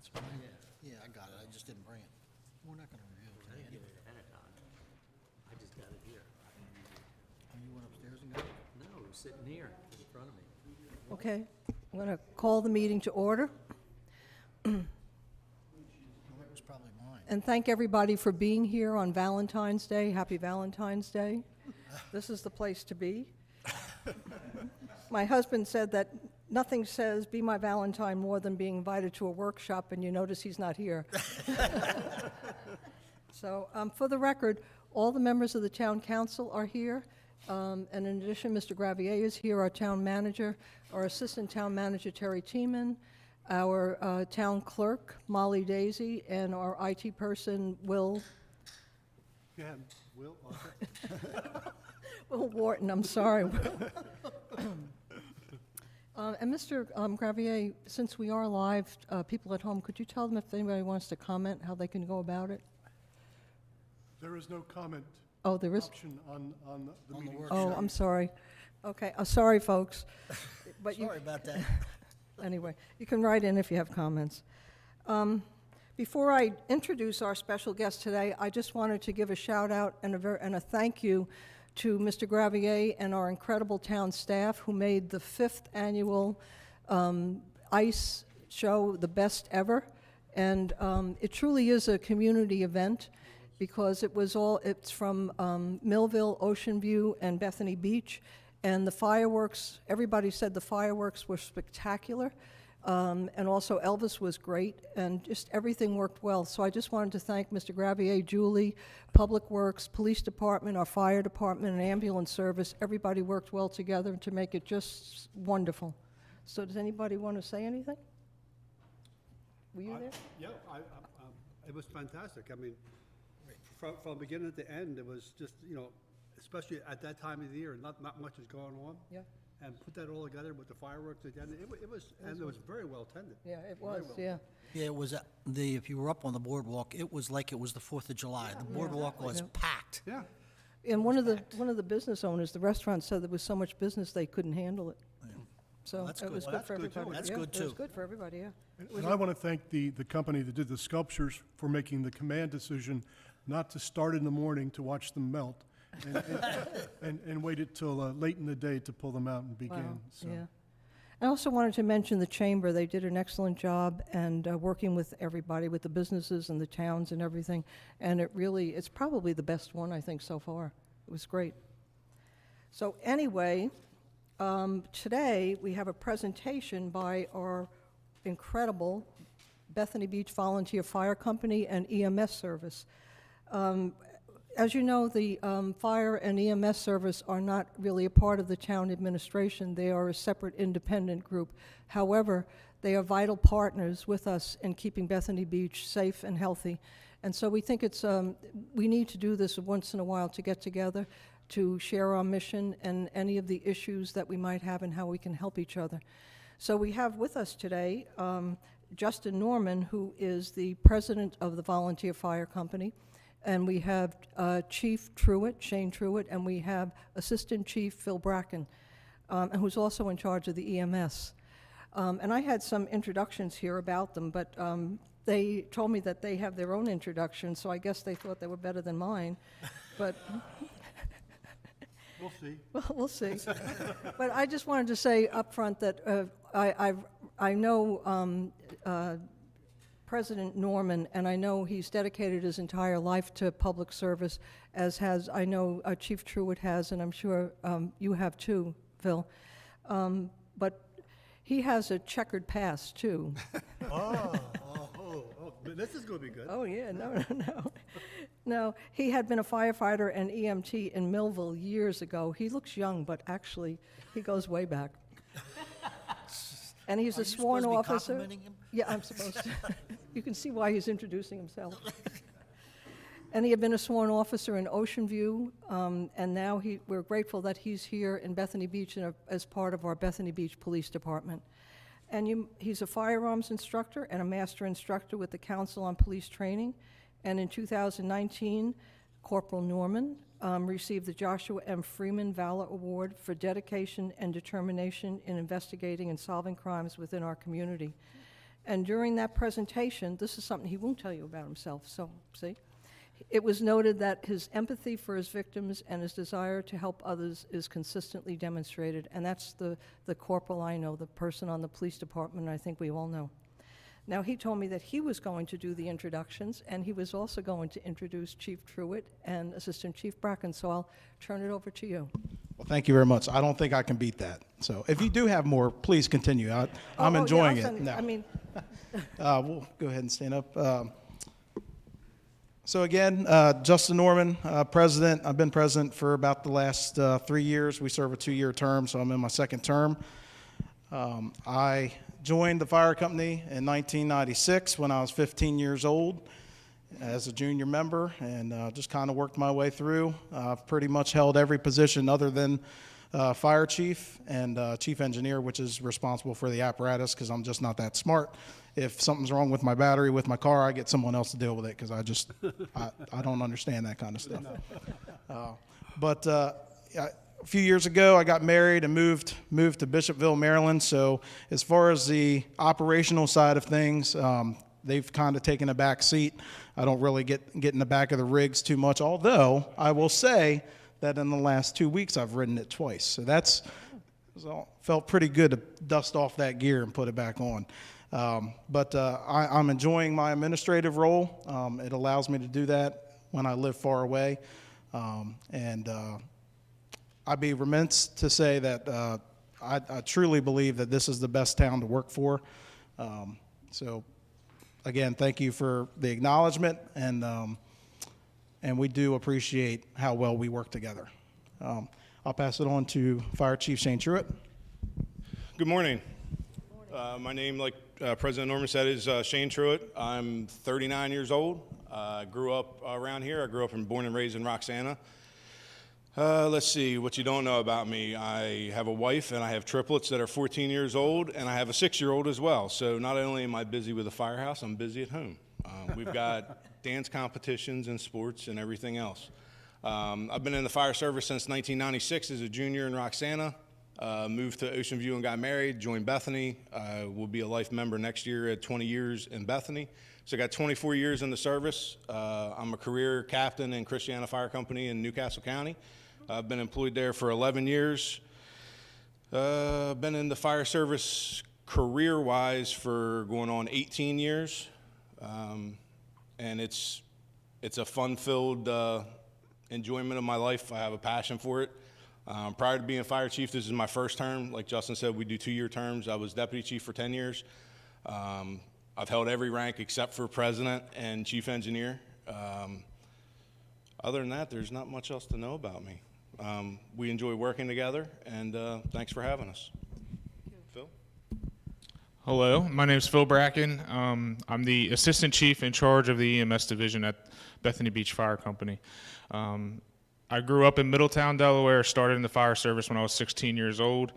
That's fine. Yeah, I got it. I just didn't bring it. We're not gonna review it today anyway. I just got it here. Oh, you went upstairs and got it? No, it was sitting here in front of me. Okay, I'm going to call the meeting to order Well, that was probably mine. and thank everybody for being here on Valentine's Day. Happy Valentine's Day. This is the place to be. My husband said that nothing says "be my Valentine" more than being invited to a workshop, and you notice he's not here. So, for the record, all the members of the town council are here. And in addition, Mr. Gravier is here, our town manager, our assistant town manager, Terry Tiemann, our town clerk, Molly Daisy, and our IT person, Will Yeah, Will, Will Wharton, I'm sorry. And Mr. Gravier, since we are live, people at home, could you tell them if anybody wants to comment, how they can go about it? there is no comment Oh, there is? option on the meeting. workshop. Oh, I'm sorry. Okay, sorry, folks. But you, Sorry about that. anyway, you can write in if you have comments. Before I introduce our special guest today, I just wanted to give a shout-out and a thank you to Mr. Gravier and our incredible town staff who made the 5th annual ice show the best ever. And it truly is a community event because it's from Millville, Ocean View, and Bethany Beach. And the fireworks, everybody said the fireworks were spectacular. And also Elvis was great, and just everything worked well. So I just wanted to thank Mr. Gravier, Julie, Public Works, Police Department, our Fire Department, and Ambulance Service. Everybody worked well together to make it just wonderful. So does anybody want to say anything? Were you there? Yeah, it was fantastic. I mean, from beginning to end, it was just, especially at that time of the year, not much is going on. Yeah, And put that all together with the fireworks again, it was very well attended. yeah, it Very was, well. yeah. Yeah, it was, if you were up on the boardwalk, it was like it was the 4th of July. The boardwalk was Yeah. packed. Yeah, And one of the business owners, the restaurant, said there was so much business they couldn't handle it. So Well, that's it good. was Well, good that's for good, too. everybody. That's Yeah, good, It was too. good for everybody, yeah. and I want to thank the company that did the sculptures for making the command decision not to start in the morning to watch them melt, and waited till late in the day to pull them out and begin. Wow, So. yeah. I also wanted to mention the Chamber. They did an excellent job and working with everybody, with the businesses and the towns and everything. And it's probably the best one, I think, so far. It was great. So anyway, today we have a presentation by our incredible Bethany Beach Volunteer Fire Company and EMS Service. As you know, the fire and EMS service are not really a part of the town administration. They are a separate independent group. However, they are vital partners with us in keeping Bethany Beach safe and healthy. And so we think we need to do this once in a while to get together, to share our mission and any of the issues that we might have and how we can help each other. So we have with us today Justin Norman, who is the president of the Volunteer Fire Company. And we have Chief Truett, Shane Truett, and we have Assistant Chief Phil Bracken, and who's also in charge of the EMS. And I had some introductions here about them, but they told me that they have their own introduction, so I guess they thought they were better than mine. But We'll see. well, we'll see. But I just wanted to say up front that I know President Norman, and I know he's dedicated his entire life to public service, as I know Chief Truett has, and I'm sure you have too, Phil. But he has a checkered past, too. Oh, but this is going to be good. Oh, yeah, no. No, he had been a firefighter and EMT in Millville years ago. He looks young, but actually, he goes way back. And he's Are a you sworn supposed to be officer. complimenting him? Yeah, I'm supposed to. You can see why he's introducing himself. And he had been a sworn officer in Ocean View, and now we're grateful that he's here in Bethany Beach as part of our Bethany Beach Police Department. And he's a firearms instructor and a master instructor with the Council on Police Training. And in 2019, Corporal Norman received the Joshua M. Freeman Valor Award for dedication and determination in investigating and solving crimes within our community. And during that presentation, this is something he won't tell you about himself, so, see? It was noted that his empathy for his victims and his desire to help others is consistently demonstrated, and that's the corporal I know, the person on the police department I think we all know. Now, he told me that he was going to do the introductions, and he was also going to introduce Chief Truett and Assistant Chief Bracken, so I'll turn it over to you. Well, thank you very much. I don't think I can beat that. So if you do have more, please continue. I'm Yeah, enjoying I'll it. send- No. I mean, We'll go ahead and stand up. So again, Justin Norman, president. I've been president for about the last 3 years. We serve a 2-year term, so I'm in my second term. I joined the fire company in 1996 when I was 15 years old as a junior member, and just kind of worked my way through. I've pretty much held every position other than fire chief and chief engineer, which is responsible for the apparatus, because I'm just not that smart. If something's wrong with my battery with my car, I get someone else to deal with it, because I don't understand that kind of stuff. But a few years ago, I got married and moved to Bishopville, Maryland. So as far as the operational side of things, they've kind of taken a back seat. I don't really get in the back of the rigs too much, although I will say that in the last 2 weeks, I've ridden it twice. So felt pretty good to dust off that gear and put it back on. But I'm enjoying my administrative role. It allows me to do that when I live far away. I'd be remiss to say that I truly believe that this is the best town to work for. So again, thank you for the acknowledgement, and we do appreciate how well we work together. I'll pass it on to Fire Chief Shane Truett. Good morning. My name, like President Norman said, is Shane Truett. I'm 39 years old. I grew up around here. I grew up and born and raised in Roxana. Let's see, what you don't know about me. I have a wife and I have triplets that are 14 years old, and I have a 6-year-old as well. So not only am I busy with the firehouse, I'm busy at home. We've got dance competitions and sports and everything else. I've been in the fire service since 1996 as a junior in Roxana. Moved to Ocean View and got married, joined Bethany. Will be a life member next year at 20 years in Bethany. So I got 24 years in the service. I'm a career captain in Christiana Fire Company in Newcastle County. I've been employed there for 11 years. Been in the fire service career-wise for going on 18 years. And it's a fun-filled enjoyment of my life. I have a passion for it. Prior to being fire chief, this is my first term. Like Justin said, we do 2-year terms. I was deputy chief for 10 years. I've held every rank except for president and chief engineer. Other than that, there's not much else to know about me. We enjoy working together, and thanks for having us. Phil? Hello, my name is Phil Bracken. I'm the assistant chief in charge of the EMS division at Bethany Beach Fire Company. I grew up in Middletown, Delaware, started in the fire service when I was 16 years old,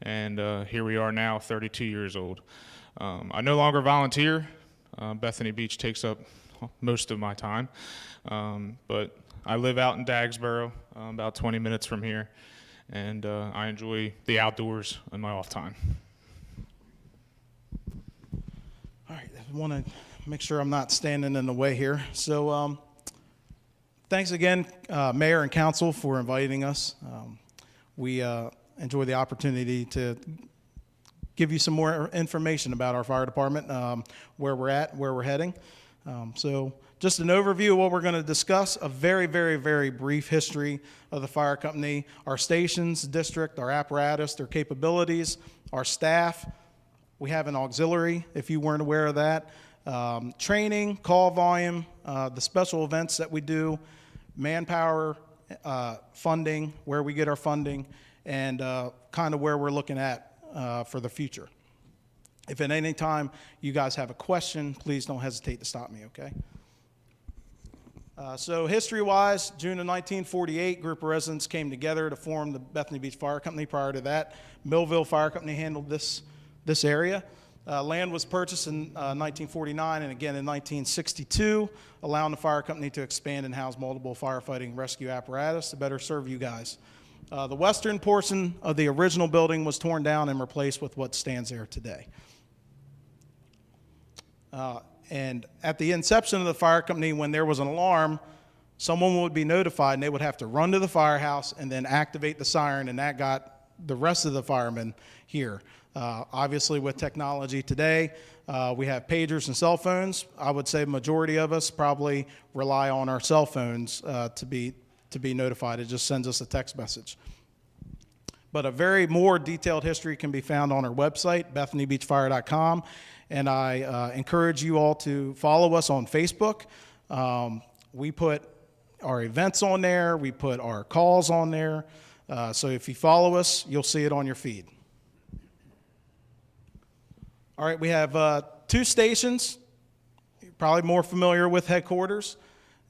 and here we are now, 32 years old. I no longer volunteer. Bethany Beach takes up most of my time, but I live out in Dagsboro, about 20 minutes from here, and I enjoy the outdoors in my off time. All right, I want to make sure I'm not standing in the way here. So thanks again, Mayor and Council, for inviting us. We enjoy the opportunity to give you some more information about our fire department, where we're at, where we're heading. So just an overview of what we're going to discuss, a very, very, very brief history of the fire company, our stations, district, our apparatus, their capabilities, our staff. We have an auxiliary, if you weren't aware of that. Training, call volume, the special events that we do, manpower, funding, where we get our funding, and kind of where we're looking at for the future. If at any time you guys have a question, please don't hesitate to stop me, okay? So history-wise, June of 1948, a group of residents came together to form the Bethany Beach Fire Company. Prior to that, Millville Fire Company handled this area. Land was purchased in 1949 and again in 1962, allowing the fire company to expand and house multiple firefighting rescue apparatus to better serve you guys. The western portion of the original building was torn down and replaced with what stands there today. And at the inception of the fire company, when there was an alarm, someone would be notified and they would have to run to the firehouse and then activate the siren, and that got the rest of the firemen here. Obviously, with technology today, we have pagers and cell phones. I would say majority of us probably rely on our cell phones to be notified. It just sends us a text message. But a very more detailed history can be found on our website, BethanyBeachFire.com. And I encourage you all to follow us on Facebook. We put our events on there. We put our calls on there. So if you follow us, you'll see it on your feed. All right, we have 2 stations. You're probably more familiar with headquarters.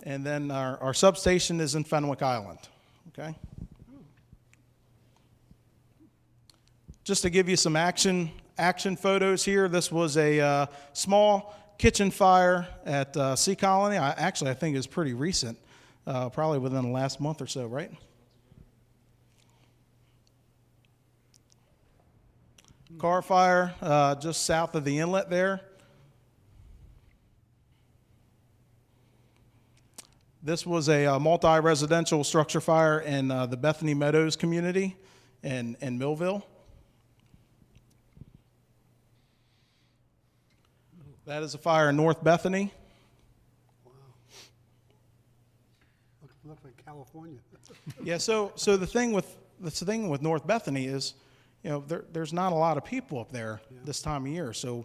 And then our substation is in Fenwick Island. Okay? Just to give you some action photos here, this was a small kitchen fire at Sea Colony. I think it's pretty recent, probably within the last month or so, right? Car fire just south of the inlet there. This was a multi-residential structure fire in the Bethany Meadows community in Millville. That is a fire in North Bethany. Looks like California. Yeah, so the thing with North Bethany is, there's not a lot of people up there this time of year. So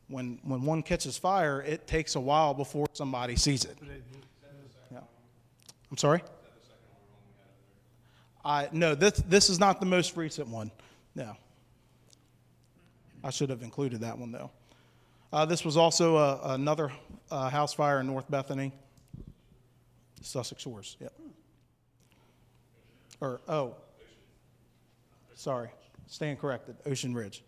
when one catches fire, it takes a while before somebody sees it. Yeah. I'm sorry? No, this is not the most recent one. No. I should have included that one though. This was also another house fire in North Bethany, Sussex Shores. Yep. Sorry, stand corrected, Ocean Ridge.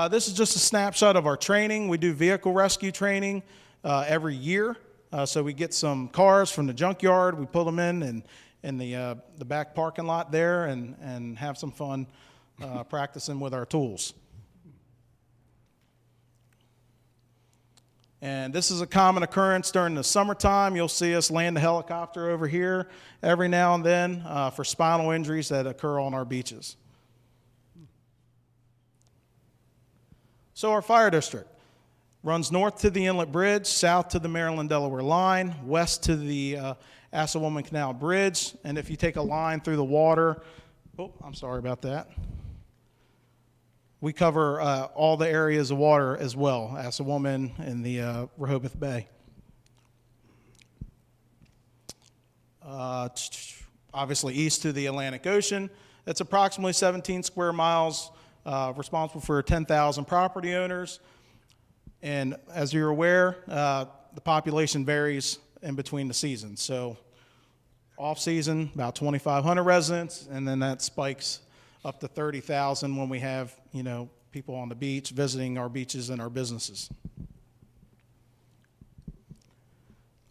This is just a snapshot of our training. We do vehicle rescue training every year. So we get some cars from the junkyard, we pull them in the back parking lot there and have some fun practicing with our tools. And this is a common occurrence during the summertime. You'll see us land a helicopter over here every now and then for spinal injuries that occur on our beaches. So our fire district runs north to the Inlet Bridge, south to the Maryland-Delaware line, west to the Assawoman Canal Bridge. And if you take a line through the water, I'm sorry about that. We cover all the areas of water as well, Assawoman and the Rehoboth Bay. Obviously east to the Atlantic Ocean. It's approximately 17 square miles, responsible for 10,000 property owners. And as you're aware, the population varies in between the seasons. So off season, about 2,500 residents, and then that spikes up to 30,000 when we have, people on the beach visiting our beaches and our businesses.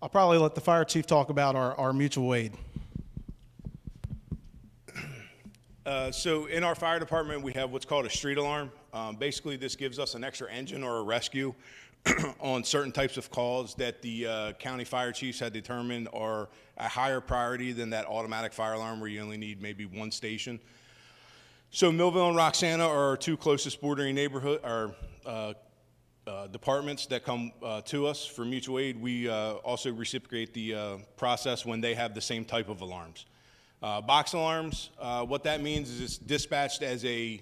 I'll probably let the fire chief talk about our mutual aid. So in our fire department, we have what's called a street alarm. Basically, this gives us an extra engine or a rescue on certain types of calls that the county fire chiefs had determined are a higher priority than that automatic fire alarm where you only need maybe one station. So Millville and Roxana are our 2 closest bordering departments that come to us for mutual aid. We also reciprocate the process when they have the same type of alarms. Box alarms, what that means is it's dispatched as a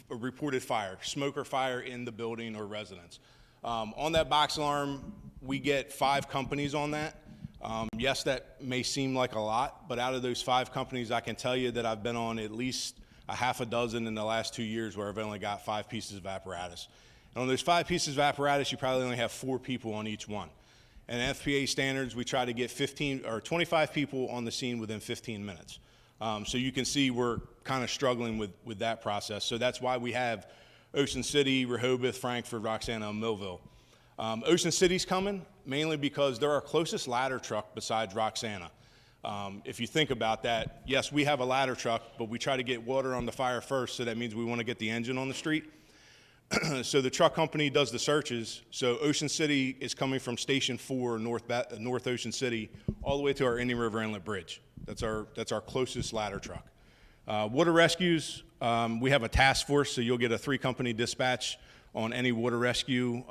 reported fire, smoke or fire in the building or residence. On that box alarm, we get 5 companies on that. Yes, that may seem like a lot, but out of those 5 companies, I can tell you that I've been on at least a half a dozen in the last 2 years where I've only got 5 pieces of apparatus. And on those 5 pieces of apparatus, you probably only have 4 people on each one. And FPA standards, we try to get 15 or 25 people on the scene within 15 minutes. So you can see we're kind of struggling with that process. So that's why we have Ocean City, Rehoboth, Frankfort, Roxana, and Millville. Ocean City's coming mainly because they're our closest ladder truck besides Roxana. If you think about that, yes, we have a ladder truck, but we try to get water on the fire first, so that means we want to get the engine on the street. So the truck company does the searches. So Ocean City is coming from Station 4, North Ocean City, all the way to our Indian River Inlet Bridge. That's our closest ladder truck. Water rescues, we have a task force, so you'll get a 3-company dispatch on any water rescue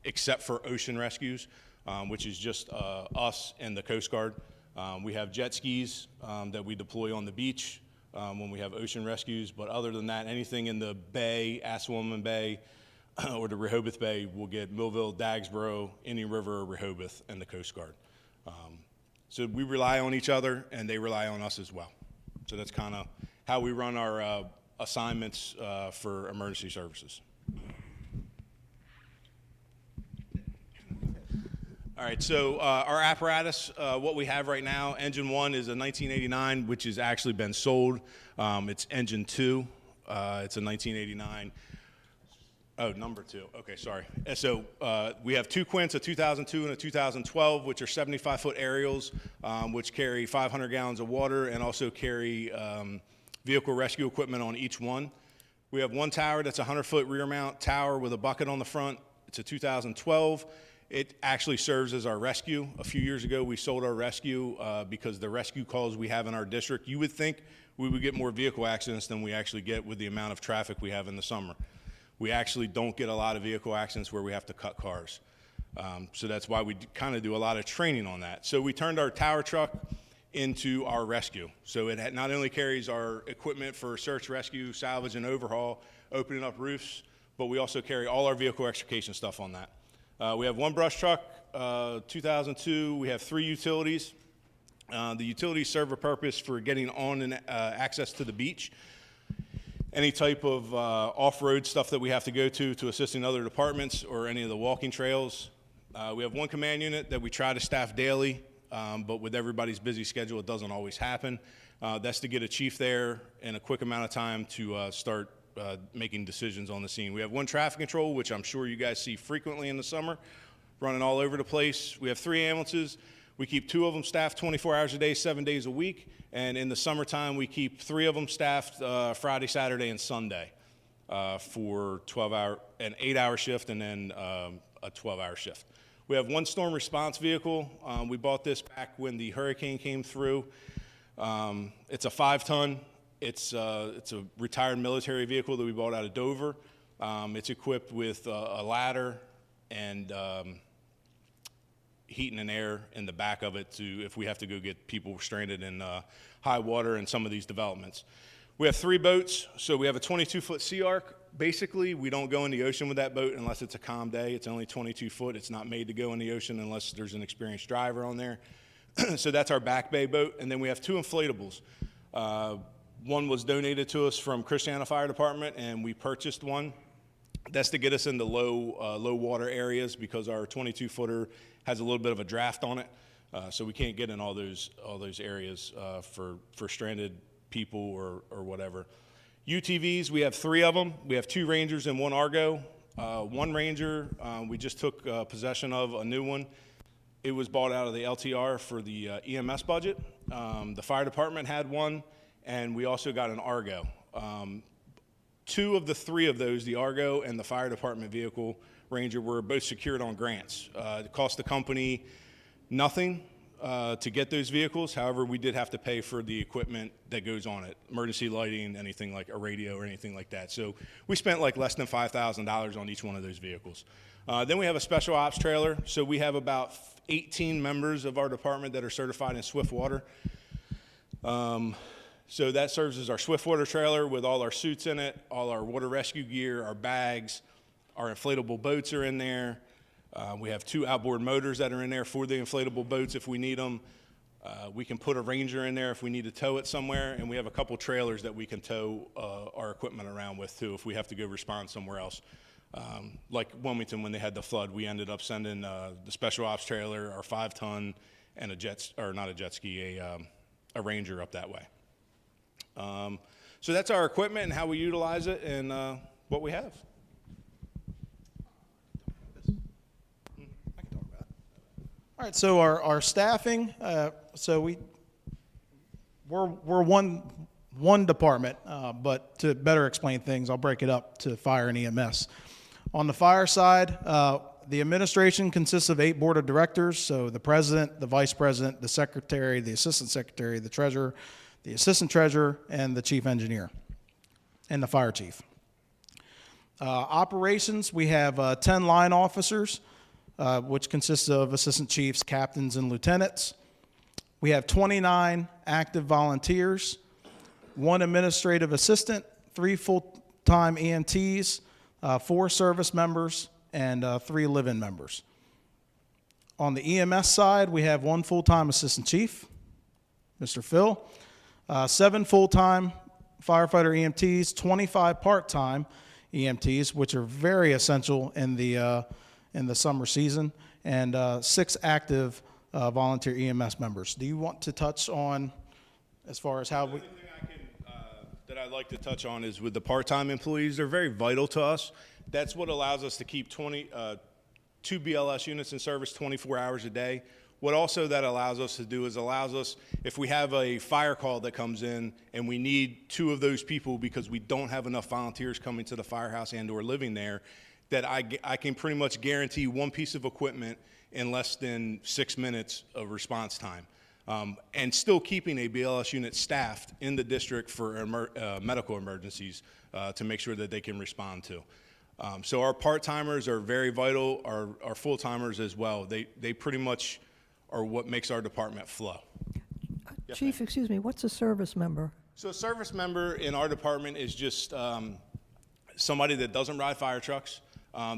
except for ocean rescues, which is just us and the Coast Guard. We have jet skis that we deploy on the beach when we have ocean rescues, but other than that, anything in the bay, Assawoman Bay, or the Rehoboth Bay, we'll get Millville, Dagsboro, Indian River, Rehoboth, and the Coast Guard. So we rely on each other, and they rely on us as well. So that's kind of how we run our assignments for emergency services. All right, so our apparatus, what we have right now, engine 1 is a 1989, which has actually been sold. It's engine 2. It's a 1989. Oh, number 2. Okay, sorry. And so we have 2 Quints, a 2002 and a 2012, which are 75-foot aerials, which carry 500 gallons of water and also carry vehicle rescue equipment on each one. We have 1 tower that's a 100-foot rear mount tower with a bucket on the front. It's a 2012. It actually serves as our rescue. A few years ago, we sold our rescue because the rescue calls we have in our district, you would think we would get more vehicle accidents than we actually get with the amount of traffic we have in the summer. We actually don't get a lot of vehicle accidents where we have to cut cars. So that's why we kind of do a lot of training on that. So we turned our tower truck into our rescue. So it not only carries our equipment for search, rescue, salvage, and overhaul, opening up roofs, but we also carry all our vehicle extrication stuff on that. We have 1 brush truck, 2002. We have 3 utilities. The utilities serve a purpose for getting on and access to the beach. Any type of off-road stuff that we have to go to assisting other departments or any of the walking trails. We have 1 command unit that we try to staff daily, but with everybody's busy schedule, it doesn't always happen. That's to get a chief there in a quick amount of time to start making decisions on the scene. We have 1 traffic control, which I'm sure you guys see frequently in the summer, running all over the place. We have 3 ambulances. We keep 2 of them staffed 24 hours a day, 7 days a week. And in the summertime, we keep 3 of them staffed Friday, Saturday, and Sunday for 12-hour, an 8-hour shift and then a 12-hour shift. We have 1 storm response vehicle. We bought this back when the hurricane came through. It's a 5-ton. It's a retired military vehicle that we bought out of Dover. It's equipped with a ladder and heating and air in the back of it to if we have to go get people stranded in high water in some of these developments. We have 3 boats. So we have a 22-foot Sea Ark. Basically, we don't go in the ocean with that boat unless it's a calm day. It's only 22 foot. It's not made to go in the ocean unless there's an experienced driver on there. So that's our back bay boat. And then we have 2 inflatables. 1 was donated to us from Christiana Fire Department, and we purchased 1. That's to get us into low water areas because our 22-footer has a little bit of a draft on it, so we can't get in all those areas for stranded people or whatever. UTVs, we have 3 of them. We have 2 Rangers and 1 Argo. 1 Ranger, we just took possession of a new one. It was bought out of the LTR for the EMS budget. The fire department had 1. And we also got an Argo. 2 of the 3 of those, the Argo and the fire department vehicle Ranger, were both secured on grants. It cost the company nothing to get those vehicles. However, we did have to pay for the equipment that goes on it, emergency lighting, anything like a radio or anything like that. So we spent like less than $5,000 on each one of those vehicles. Then we have a special ops trailer. So we have about 18 members of our department that are certified in swift water. So that serves as our swiftwater trailer with all our suits in it, all our water rescue gear, our bags, our inflatable boats are in there. We have 2 outboard motors that are in there for the inflatable boats if we need them. We can put a Ranger in there if we need to tow it somewhere, and we have a couple trailers that we can tow our equipment around with too if we have to go respond somewhere else. Like Wilmington, when they had the flood, we ended up sending the special ops trailer, our 5-ton, and a Ranger up that way. So that's our equipment and how we utilize it and what we have. All right, so our staffing, so we're one department, but to better explain things, I'll break it up to fire and EMS. On the fire side, the administration consists of 8 board of directors, so the president, the vice president, the secretary, the assistant secretary, the treasurer, the assistant treasurer, and the chief engineer, and the fire chief. Operations, we have 10 line officers, which consists of assistant chiefs, captains, and lieutenants. We have 29 active volunteers, 1 administrative assistant, 3 full-time EMTs, 4 service members, and 3 live-in members. On the EMS side, we have 1 full-time assistant chief, Mr. Phil, 7 full-time firefighter EMTs, 25 part-time EMTs, which are very essential in the summer season, and 6 active volunteer EMS members. Do you want to touch on as far as how we... That I'd like to touch on is with the part-time employees. They're very vital to us. That's what allows us to keep 2 BLS units in service 24 hours a day. What also that allows us to do is allows us, if we have a fire call that comes in and we need 2 of those people because we don't have enough volunteers coming to the firehouse and or living there, that I can pretty much guarantee 1 piece of equipment in less than 6 minutes of response time. And still keeping a BLS unit staffed in the district for medical emergencies to make sure that they can respond to. So our part-timers are very vital, our full-timers as well. They pretty much are what makes our department flow. Yes, Chief, ma'am. excuse me, what's a service member? So a service member in our department is just somebody that doesn't ride fire trucks.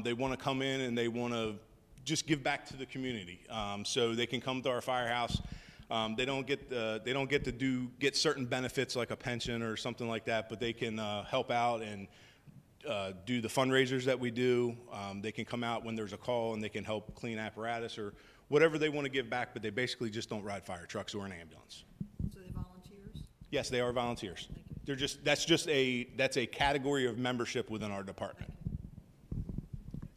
They want to come in and they want to just give back to the community. So they can come to our firehouse. They don't get to get certain benefits like a pension or something like that, but they can help out and do the fundraisers that we do. They can come out when there's a call and they can help clean apparatus or whatever they want to give back, but they basically just don't ride fire trucks or an ambulance. So they volunteers? Yes, they are volunteers. They're that's a category of membership within our department.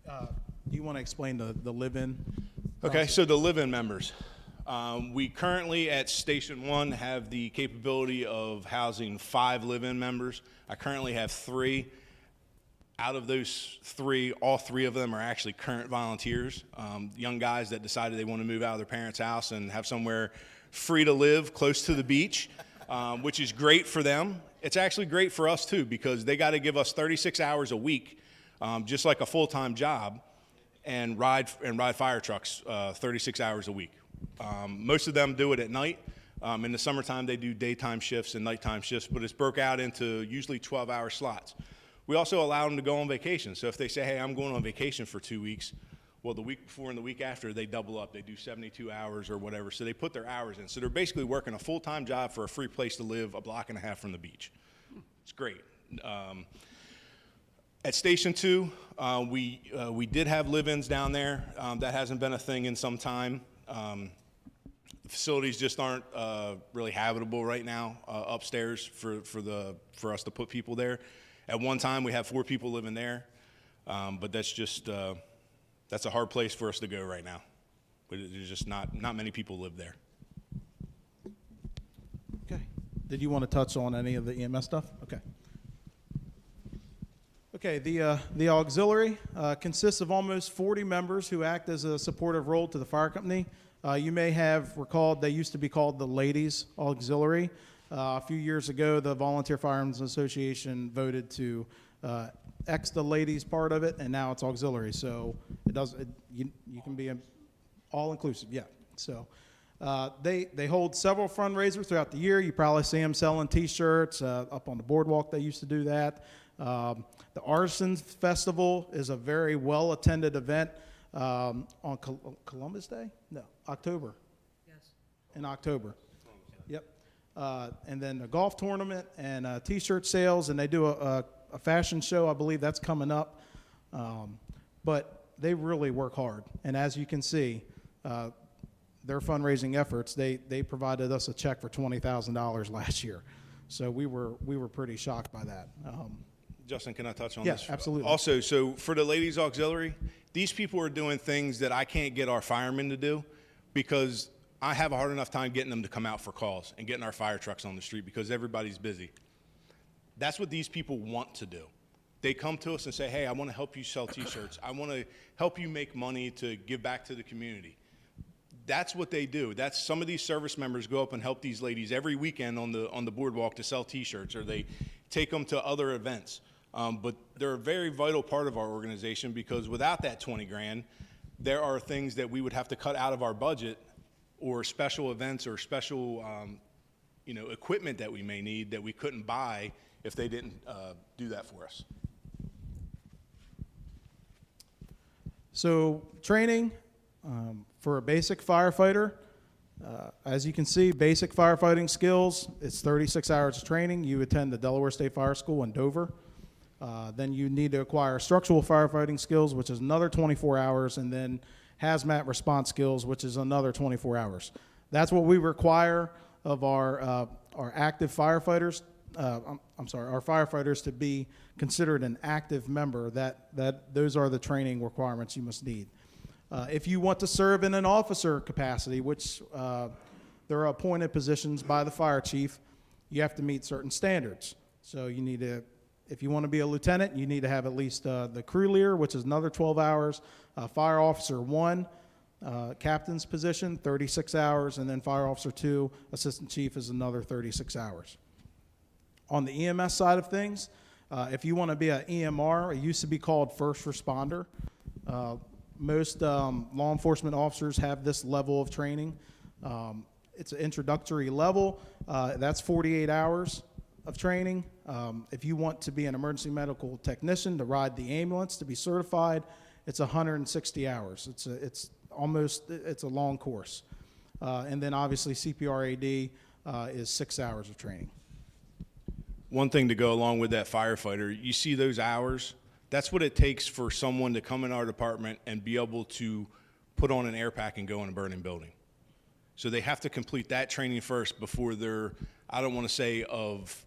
Do you want to explain the live-in? Okay, so the live-in members. We currently at Station 1 have the capability of housing 5 live-in members. I currently have 3. Out of those 3, all 3 of them are actually current volunteers, young guys that decided they want to move out of their parents' house and have somewhere free to live close to the beach, which is great for them. It's actually great for us too because they got to give us 36 hours a week, just like a full-time job, and ride fire trucks 36 hours a week. Most of them do it at night. In the summertime, they do daytime shifts and nighttime shifts, but it's broke out into usually 12-hour slots. We also allow them to go on vacation. So if they say, hey, I'm going on vacation for 2 weeks, well, the week before and the week after, they double up. They do 72 hours or whatever. So they put their hours in. So they're basically working a full-time job for a free place to live 1.5 blocks from the beach. It's great. At Station 2, we did have live-ins down there. That hasn't been a thing in some time. The facilities just aren't really habitable right now upstairs for us to put people there. At one time, we had 4 people living there, but that's just that's a hard place for us to go right now. But there's just not many people live there. Okay. Did you want to touch on any of the EMS stuff? Okay. Okay, the auxiliary consists of almost 40 members who act as a supportive role to the fire company. You may have recalled they used to be called the Ladies Auxiliary. A few years ago, the Volunteer Firearms Association voted to X the ladies part of it, and now it's auxiliary. So you can be all inclusive, yeah. So they hold several fundraisers throughout the year. You probably see them selling T-shirts up on the boardwalk. They used to do that. The Artisans Festival is a very well-attended event on Columbus Day? No, October. Yes. In October. Yep. And then a golf tournament and T-shirt sales, and they do a fashion show. I believe that's coming up. But they really work hard. And as you can see, their fundraising efforts, they provided us a check for $20,000 last year. So we were pretty shocked by that. Justin, can I touch on yes, this? absolutely. Also, so for the Ladies Auxiliary, these people are doing things that I can't get our firemen to do because I have a hard enough time getting them to come out for calls and getting our fire trucks on the street because everybody's busy. That's what these people want to do. They come to us and say, hey, I want to help you sell T-shirts. I want to help you make money to give back to the community. That's what they do. That's some of these service members go up and help these ladies every weekend on the boardwalk to sell T-shirts, or they take them to other events. But they're a very vital part of our organization, because without that 20 grand, there are things that we would have to cut out of our budget, or special events or special equipment that we may need that we couldn't buy if they didn't do that for us. So training for a basic firefighter, as you can see, basic firefighting skills, it's 36 hours of training. You attend the Delaware State Fire School in Dover. Then you need to acquire structural firefighting skills, which is another 24 hours, and then hazmat response skills, which is another 24 hours. That's what we require of our active firefighters. Our firefighters to be considered an active member. Those are the training requirements you must need. If you want to serve in an officer capacity, which there are appointed positions by the fire chief, you have to meet certain standards. So you need to, if you want to be a lieutenant, you need to have at least the crew leader, which is another 12 hours, fire officer 1, captain's position, 36 hours, and then fire officer 2, assistant chief is another 36 hours. On the EMS side of things, if you want to be an EMR, it used to be called first responder. Most law enforcement officers have this level of training. It's an introductory level. That's 48 hours of training. If you want to be an emergency medical technician, to ride the ambulance, to be certified, it's 160 hours. It's a long course. And then obviously CPR AD is 6 hours of training. One thing to go along with that firefighter, you see those hours, that's what it takes for someone to come in our department and be able to put on an air pack and go in a burning building. So they have to complete that training first before they're, I don't want to say of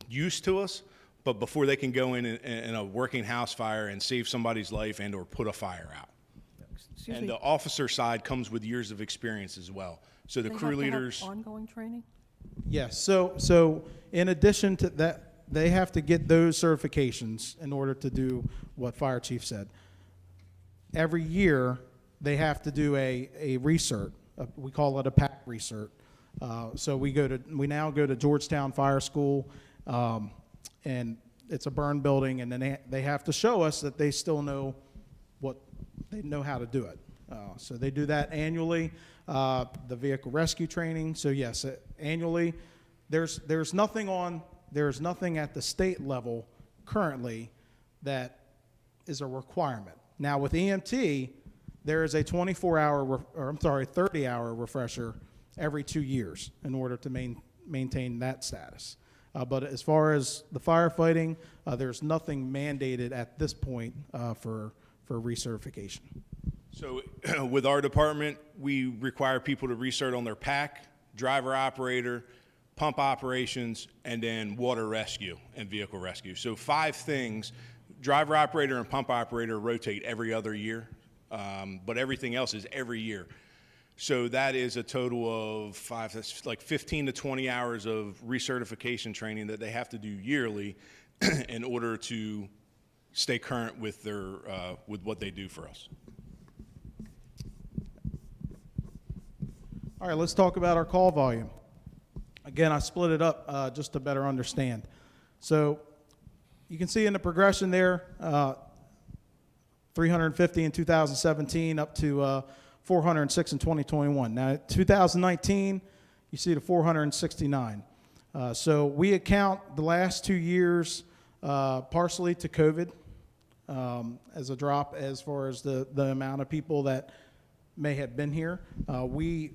use to us, but before they can go in a working house fire and save somebody's life and or put a fire out. Excuse And me, the officer side comes with years of experience as well. So the they crew have to have leaders. ongoing training? Yes, so in addition to that, they have to get those certifications in order to do what Fire Chief said. Every year, they have to do a recert. We call it a PAC recert. So we now go to Georgetown Fire School, and it's a burn building, and then they have to show us that they still know how to do it. So they do that annually. The vehicle rescue training. So yes, annually. There's nothing at the state level currently that is a requirement. Now with EMT, there is a 30-hour refresher every 2 years in order to maintain that status. But as far as the firefighting, there's nothing mandated at this point for recertification. So with our department, we require people to recert on their PAC, driver operator, pump operations, and then water rescue and vehicle rescue. So 5 things. Driver operator and pump operator rotate every other year, but everything else is every year. So that is a total of 5, that's like 15 to 20 hours of recertification training that they have to do yearly in order to stay current with with what they do for us. All right, let's talk about our call volume. Again, I split it up just to better understand. So you can see in the progression there, 350 in 2017 up to 406 in 2021. Now, 2019, you see the 469. So we account the last 2 years partially to COVID as a drop as far as the amount of people that may have been here. We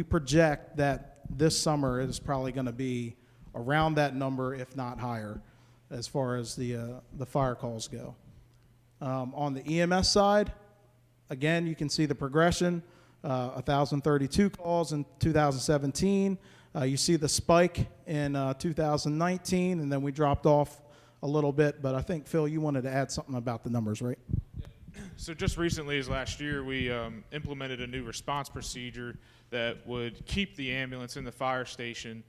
project that this summer is probably going to be around that number, if not higher, as far as the fire calls go. On the EMS side, again, you can see the progression, 1,032 calls in 2017. You see the spike in 2019, and then we dropped off a little bit. But I think, Phil, you wanted to add something about the numbers, right? So just recently, as last year, we implemented a new response procedure that would keep the ambulance in the fire station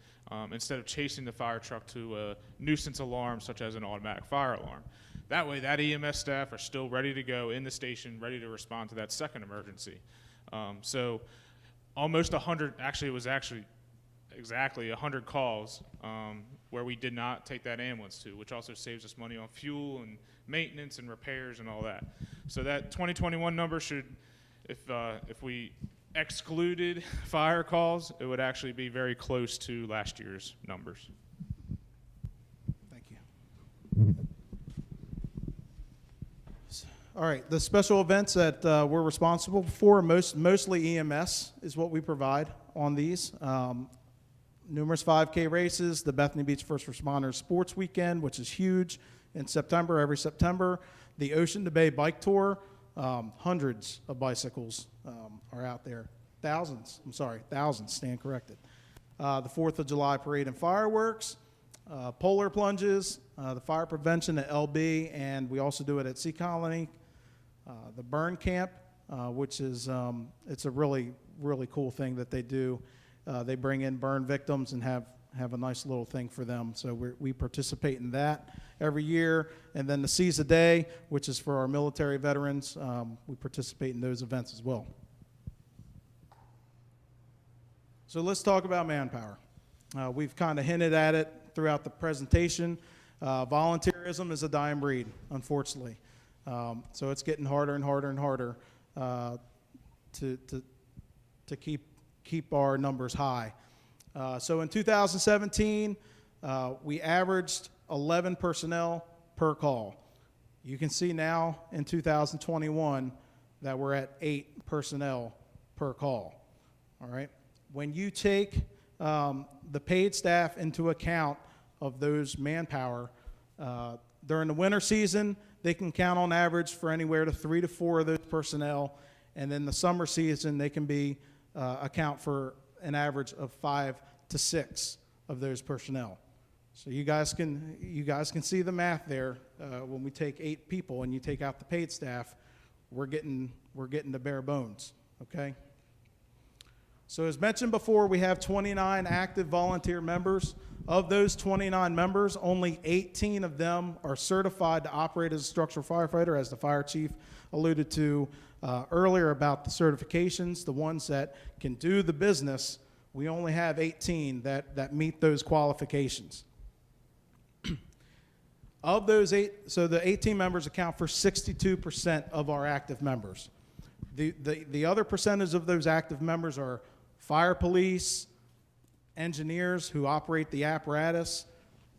instead of chasing the fire truck to a nuisance alarm such as an automatic fire alarm. That way, that EMS staff are still ready to go in the station, ready to respond to that second emergency. So almost 100, actually it was exactly 100 calls where we did not take that ambulance to, which also saves us money on fuel and maintenance and repairs and all that. So that 2021 number should, if we excluded fire calls, it would actually be very close to last year's numbers. Thank you. All right, the special events that we're responsible for, mostly EMS is what we provide on these. Numerous 5K races, the Bethany Beach First Responders Sports Weekend, which is huge in September, every September. The Ocean to Bay Bike Tour, hundreds of bicycles are out there. Thousands, stand corrected. The 4th of July Parade and Fireworks, polar plunges, the fire prevention at LB, and we also do it at Sea Colony. The burn camp, which is, it's a really, really cool thing that they do. They bring in burn victims and have a nice little thing for them. So we participate in that every year. And then the Seize a Day, which is for our military veterans, we participate in those events as well. So let's talk about Manpower. We've kind of hinted at it throughout the presentation. Volunteerism is a dying breed, unfortunately. So it's getting harder and harder and harder to keep our numbers high. So in 2017, we averaged 11 personnel per call. You can see now in 2021 that we're at 8 personnel per call. All right. When you take the paid staff into account of those Manpower, during the winter season, they can count on average for anywhere to 3 to 4 of those personnel, and then the summer season they can be account for an average of 5 to 6 of those personnel. So you guys can see the math there. When we take 8 people and you take out the paid staff, we're getting the bare bones. Okay. So as mentioned before, we have 29 active volunteer members. Of those 29 members, only 18 of them are certified to operate as a structural firefighter, as the fire chief alluded to earlier about the certifications, the ones that can do the business. We only have 18 that meet those qualifications. Of those 8, so the 18 members account for 62% of our active members. The other percentage of those active members are fire police, engineers who operate the apparatus.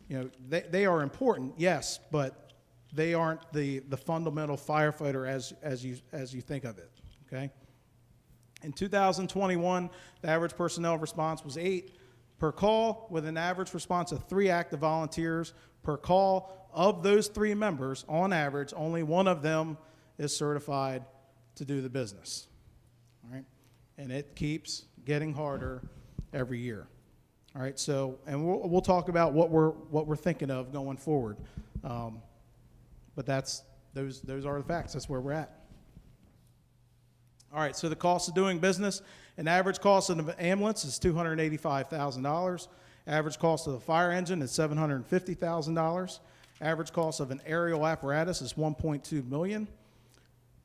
You know, they are important, yes, but they aren't the fundamental firefighter as you think of it. Okay. In 2021, the average personnel response was 8 per call, with an average response of 3 active volunteers per call. Of those 3 members, on average, only one of them is certified to do the business. All right, and it keeps getting harder every year. All right, so, and we'll talk about what we're thinking of going forward, but those are the facts. That's where we're at. All right, so the cost of doing business: an average cost of an ambulance is $285,000. Average cost of the fire engine is $750,000. Average cost of an aerial apparatus is $1.2 million,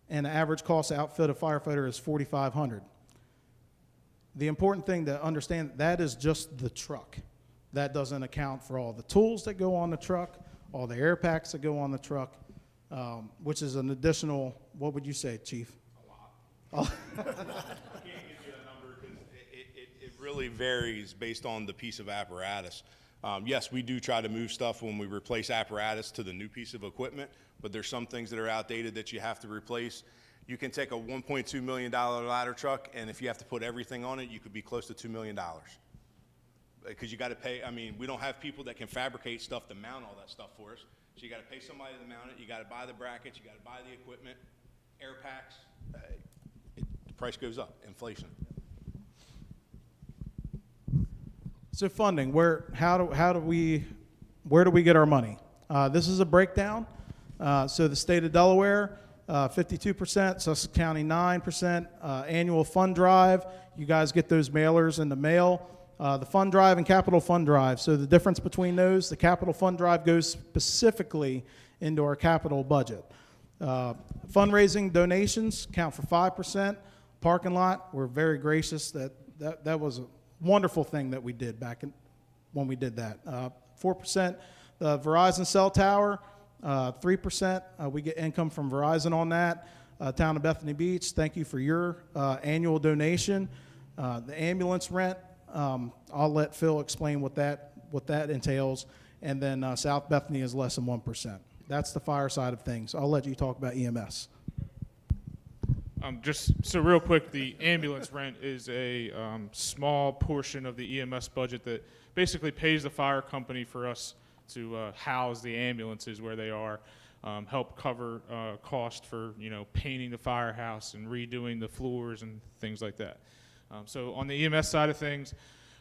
and the average cost to outfit a firefighter is $4,500. The important thing to understand, that is just the truck. That doesn't account for all the tools that go on the truck, all the air packs that go on the truck, which is an additional, what would you say, Chief? A lot. I can't give you a number because it really varies based on the piece of apparatus. Yes, we do try to move stuff when we replace apparatus to the new piece of equipment, but there's some things that are outdated that you have to replace. You can take a $1.2 million ladder truck, and if you have to put everything on it, you could be close to $2 million. Because you got to pay, I mean, we don't have people that can fabricate stuff to mount all that stuff for us. So you got to pay somebody to mount it, you got to buy the brackets, you got to buy the equipment, air packs. The price goes up, inflation. So funding, where do we get our money? This is a breakdown. So the state of Delaware, 52%, Sussex County 9%. Annual fund drive, you guys get those mailers in the mail. The fund drive and capital fund drive. So the difference between those, the capital fund drive goes specifically into our capital budget. Fundraising donations count for 5%. Parking lot, we're very gracious that was a wonderful thing that we did when we did that. 4%, the Verizon cell tower, 3%. We get income from Verizon on that. Town of Bethany Beach, thank you for your annual donation. The ambulance rent, I'll let Phil explain what that entails. And then South Bethany is less than 1%. That's the fire side of things. I'll let you talk about EMS. Just so real quick, the ambulance rent is a small portion of the EMS budget that basically pays the fire company for us to house the ambulances where they are, help cover cost for painting the firehouse and redoing the floors and things like that. So on the EMS side of things,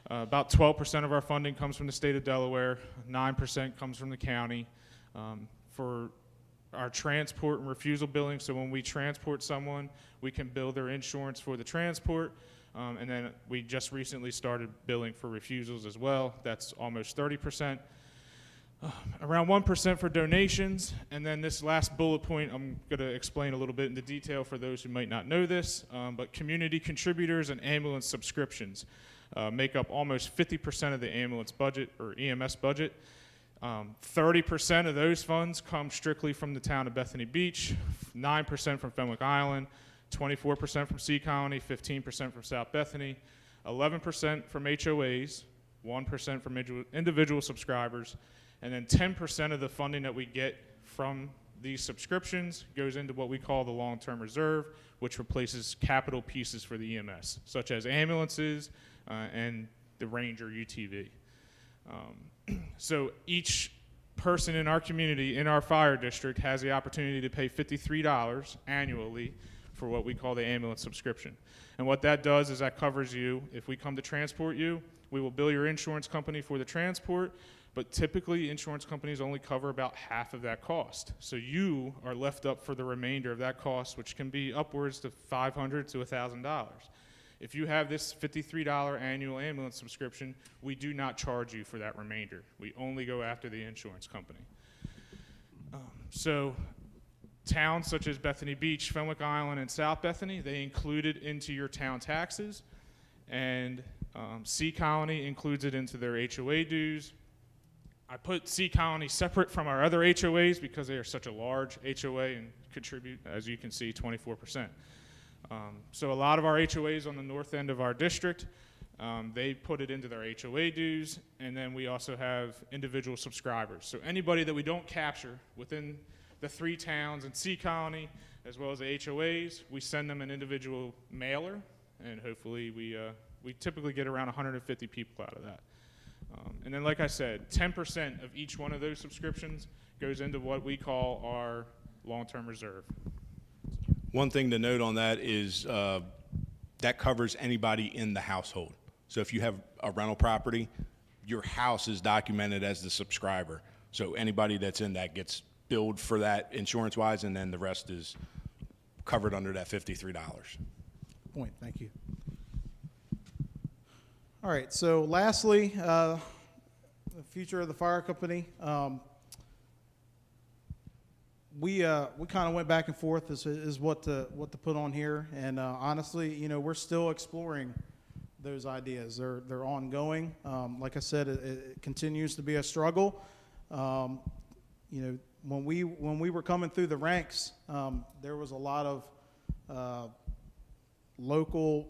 about 12% of our funding comes from the state of Delaware, 9% comes from the county. For our transport and refusal billing, so when we transport someone, we can bill their insurance for the transport, and then we just recently started billing for refusals as well. That's almost 30%. Around 1% for donations, and then this last bullet point I'm going to explain a little bit into detail for those who might not know this, but community contributors and ambulance subscriptions make up almost 50% of the ambulance budget or EMS budget. 30% of those funds come strictly from the town of Bethany Beach, 9% from Fenwick Island, 24% from Sea Colony, 15% from South Bethany, 11% from HOAs, 1% from individual subscribers, and then 10% of the funding that we get from these subscriptions goes into what we call the long-term reserve, which replaces capital pieces for the EMS, such as ambulances and the Ranger UTV. So each person in our community, in our fire district, has the opportunity to pay $53 annually for what we call the ambulance subscription. And what that does is that covers you. If we come to transport you, we will bill your insurance company for the transport, but typically insurance companies only cover about half of that cost. So you are left up for the remainder of that cost, which can be upwards to $500 to $1,000. If you have this $53 annual ambulance subscription, we do not charge you for that remainder. We only go after the insurance company. So towns such as Bethany Beach, Fenwick Island, and South Bethany, they include it into your town taxes, and Sea Colony includes it into their HOA dues. I put Sea Colony separate from our other HOAs because they are such a large HOA and contribute, as you can see, 24%. So a lot of our HOAs on the north end of our district, they put it into their HOA dues, and then we also have individual subscribers. So anybody that we don't capture within the 3 towns in Sea Colony, as well as the HOAs, we send them an individual mailer, and hopefully we typically get around 150 people out of that. And then, like I said, 10% of each one of those subscriptions goes into what we call our long-term reserve. One thing to note on that is that covers anybody in the household. So if you have a rental property, your house is documented as the subscriber. So anybody that's in that gets billed for that insurance-wise, and then the rest is covered under that $53. Point, thank you. All right, so lastly, the future of the fire company. We kind of went back and forth is what to put on here, and honestly, we're still exploring those ideas. They're ongoing. Like I said, it continues to be a struggle. When we were coming through the ranks, there was a lot of local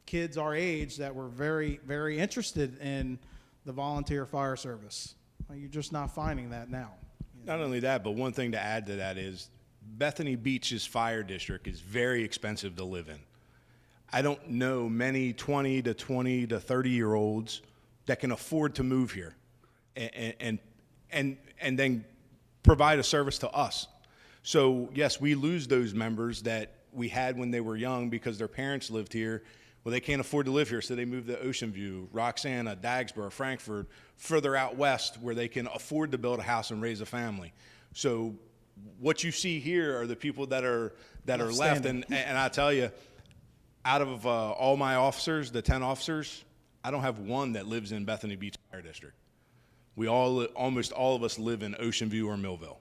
kids our age that were very, very interested in the volunteer fire service. You're just not finding that now. Not only that, but one thing to add to that is Bethany Beach's fire district is very expensive to live in. I don't know many 20 to 30-year-olds that can afford to move here and then provide a service to us. So yes, we lose those members that we had when they were young because their parents lived here. Well, they can't afford to live here, so they move to Ocean View, Roxana, Dagsboro, Frankfurt, further out west where they can afford to build a house and raise a family. So what you see here are the people that are left, and I tell you, out of all my officers, the 10 officers, I don't have one that lives in Bethany Beach Fire District. We almost all of us live in Ocean View or Millville.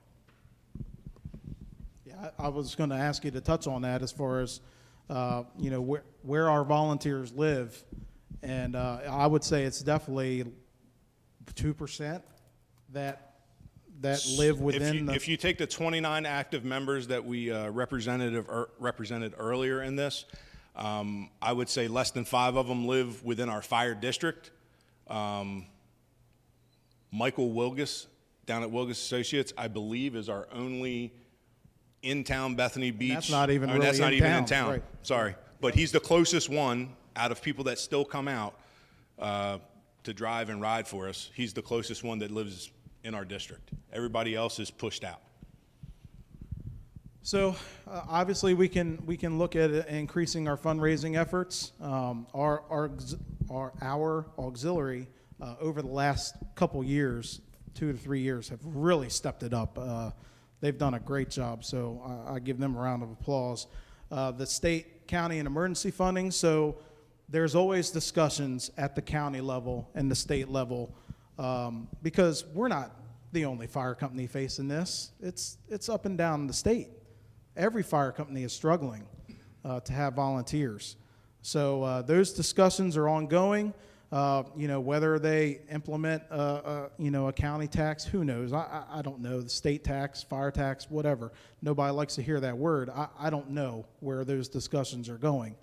Yeah, I was going to ask you to touch on that as far as, you know, where our volunteers live. And I would say it's definitely 2% that live within If you take the 29 active members that we represented earlier in this, I would say less than 5 of them live within our fire district. Michael Wilgus down at Wilgus Associates, I believe, is our only in-town Bethany Beach. That's not even really that's not in even town, in town. right. Sorry, but he's the closest one out of people that still come out to drive and ride for us. He's the closest one that lives in our district. Everybody else is pushed out. So obviously we can look at increasing our fundraising efforts. Our auxiliary over the last couple years, 2 to 3 years, have really stepped it up. They've done a great job, so I give them a round of applause. The state, county, and emergency funding. So there's always discussions at the county level and the state level because we're not the only fire company facing this. It's up and down the state. Every fire company is struggling to have volunteers. So those discussions are ongoing. You know, whether they implement, you know, a county tax, who knows? I don't know. The state tax, fire tax, whatever. Nobody likes to hear that word. I don't know where those discussions are going.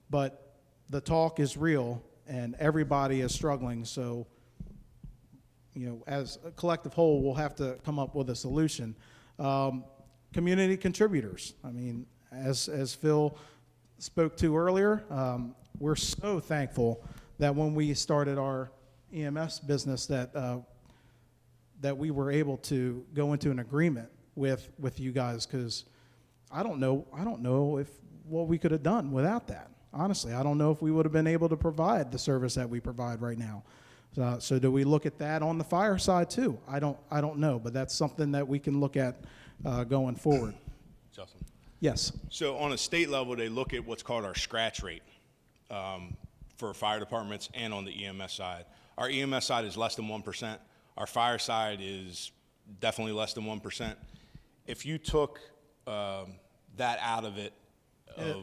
But the talk is real, and everybody is struggling. So, you know, as a collective whole, we'll have to come up with a solution. Community contributors. I mean, as Phil spoke to earlier, we're so thankful that when we started our EMS business that we were able to go into an agreement with you guys, because I don't know if what we could have done without that. Honestly, I don't know if we would have been able to provide the service that we provide right now. So do we look at that on the fire side too? I don't know, but that's something that we can look at going forward. Justin. Yes. So on a state level, they look at what's called our scratch rate for fire departments and on the EMS side. Our EMS side is less than 1%. Our fire side is definitely less than 1%. If you took that out of it,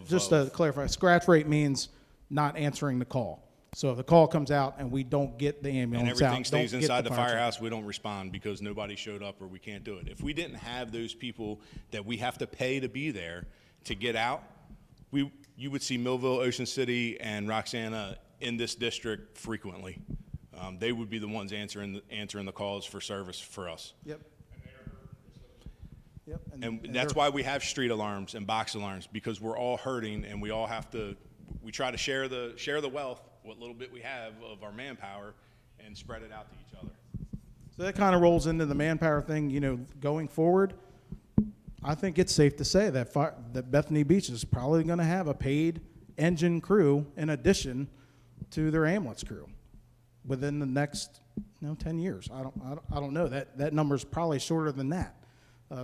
Just to clarify, scratch rate means not answering the call. So if the call comes out and we don't get the ambulance and everything out, stays don't get inside the fire truck. firehouse, we don't respond because nobody showed up or we can't do it. If we didn't have those people that we have to pay to be there to get out, you would see Millville, Ocean City, and Roxana in this district frequently. They would be the ones answering the calls for service for us. Yep. Yep. And that's why we have street alarms and box alarms, because we're all hurting and we all have to. We try to share the wealth, what little bit we have of our manpower, and spread it out to each other. So that kind of rolls into the manpower thing. You know, going forward, I think it's safe to say that that Bethany Beach is probably going to have a paid engine crew in addition to their ambulance crew within the next 10 years. I don't know. That number is probably shorter than that.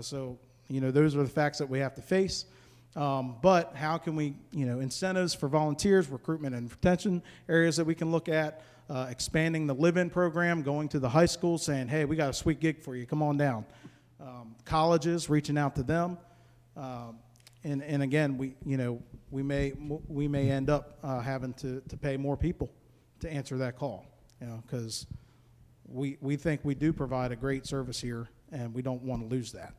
So, you know, those are the facts that we have to face. But how can we, incentives for volunteers, recruitment and retention, areas that we can look at, expanding the live-in program, going to the high school, saying, hey, we got a sweet gig for you, come on down. Colleges, reaching out to them. And again, we may end up having to pay more people to answer that call, because we think we do provide a great service here, and we don't want to lose that.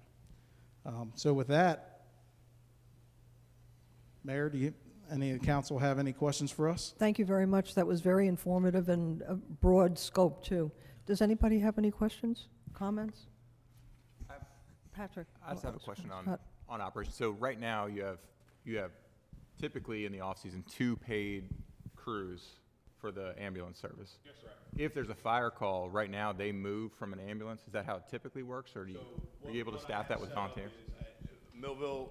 So with that, Mayor, do any of the council have any questions for us? Thank you very much. That was very informative and a broad scope, too. Does anybody have any questions, comments? Patrick? I just have a question on operations. So right now you have typically in the off season 2 paid crews for the ambulance service. Yes, sir. If there's a fire call right now, they move from an ambulance. Is that how it typically works, or are you able to staff that with volunteers?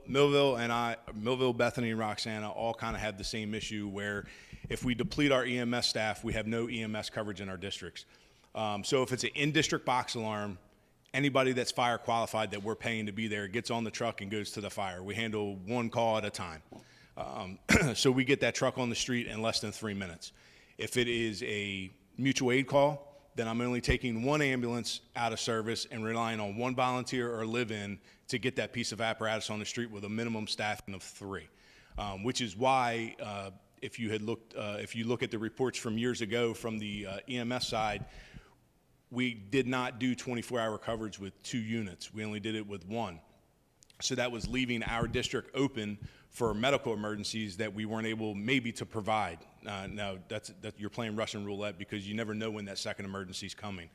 Millville, Bethany, and Roxana all kind of have the same issue where if we deplete our EMS staff, we have no EMS coverage in our districts. So if it's an in-district box alarm anybody that's fire qualified that we're paying to be there gets on the truck and goes to the fire. We handle one call at a time. So we get that truck on the street in less than 3 minutes. If it is a mutual aid call, then I'm only taking one ambulance out of service and relying on one volunteer or live-in to get that piece of apparatus on the street with a minimum staffing of 3. Which is why, if you look at the reports from years ago from the EMS side, we did not do 24-hour coverage with 2 units. We only did it with 1. So that was leaving our district open for medical emergencies that we weren't able maybe to provide. Now, you're playing Russian roulette because you never know when that second emergency is coming.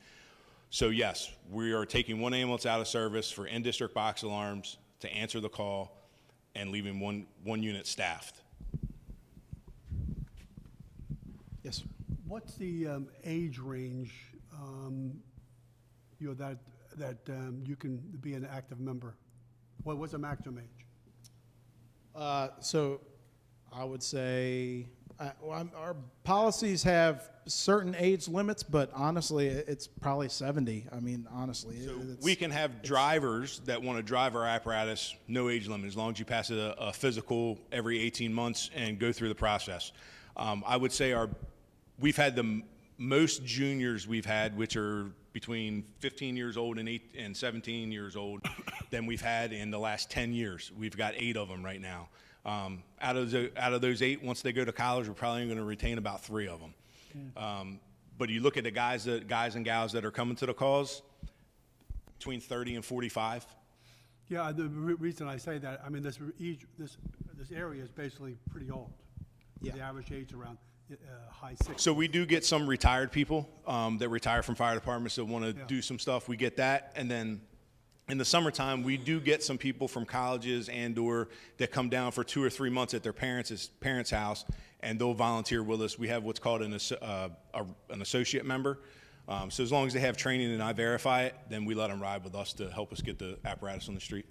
So yes, we are taking one ambulance out of service for in-district box alarms to answer the call and leaving one unit staffed. Yes, sir. What's the age range, that you can be an active member? What's the maximum age? So I would say our policies have certain age limits, but honestly, it's probably 70. I mean, honestly. So we can have drivers that want to drive our apparatus, no age limit, as long as you pass a physical every 18 months and go through the process. I would say we've had the most juniors we've had, which are between 15 years old and 17 years old, than we've had in the last 10 years. We've got 8 of them right now. Out of those 8, once they go to college, we're probably going to retain about 3 of them. But you look at the guys and gals that are coming to the calls, between 30 and 45. Yeah, the reason I say that, I mean, this area is basically pretty old. Yeah. The average age around high 60s. So we do get some retired people that retire from fire departments that want to do some stuff. We get that. And then in the summertime, we do get some people from colleges and/or that come down for 2 or 3 months at their parents' house, and they'll volunteer with us. We have what's called an associate member. So as long as they have training and I verify it, then we let them ride with us to help us get the apparatus on the street.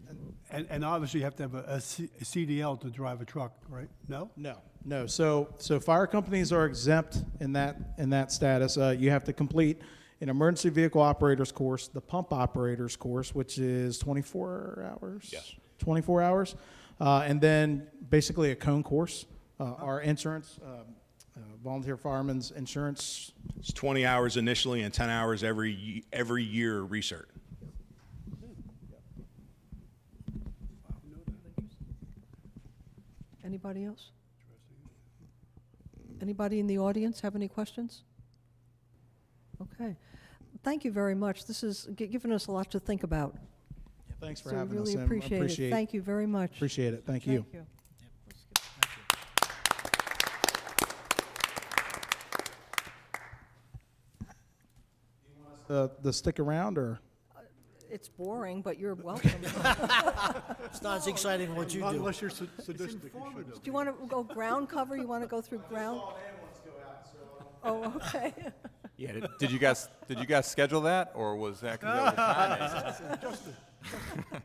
And obviously you have to have a CDL to drive a truck, right? No? No. So fire companies are exempt in that status. You have to complete an emergency vehicle operators course, the pump operators course, which is 24 hours. Yes. 24 hours, and then basically a cone course. Our insurance, volunteer firemen's insurance. It's 20 hours initially and 10 hours every year recert. Anybody else? Anybody in the audience have any questions? Okay. Thank you very much. This has given us a lot to think about. Yeah, thanks for So we having us. really Em. appreciate it. Thank you very much. Appreciate it. Thank you. Thank you. The stick around or? It's boring, but you're welcome. It's not as exciting as what you do. Unless you're sadistic, you should. Do you want to go ground cover? You want to go through ground? Oh, okay. Yeah, did you guys schedule that, or was that because that was timing?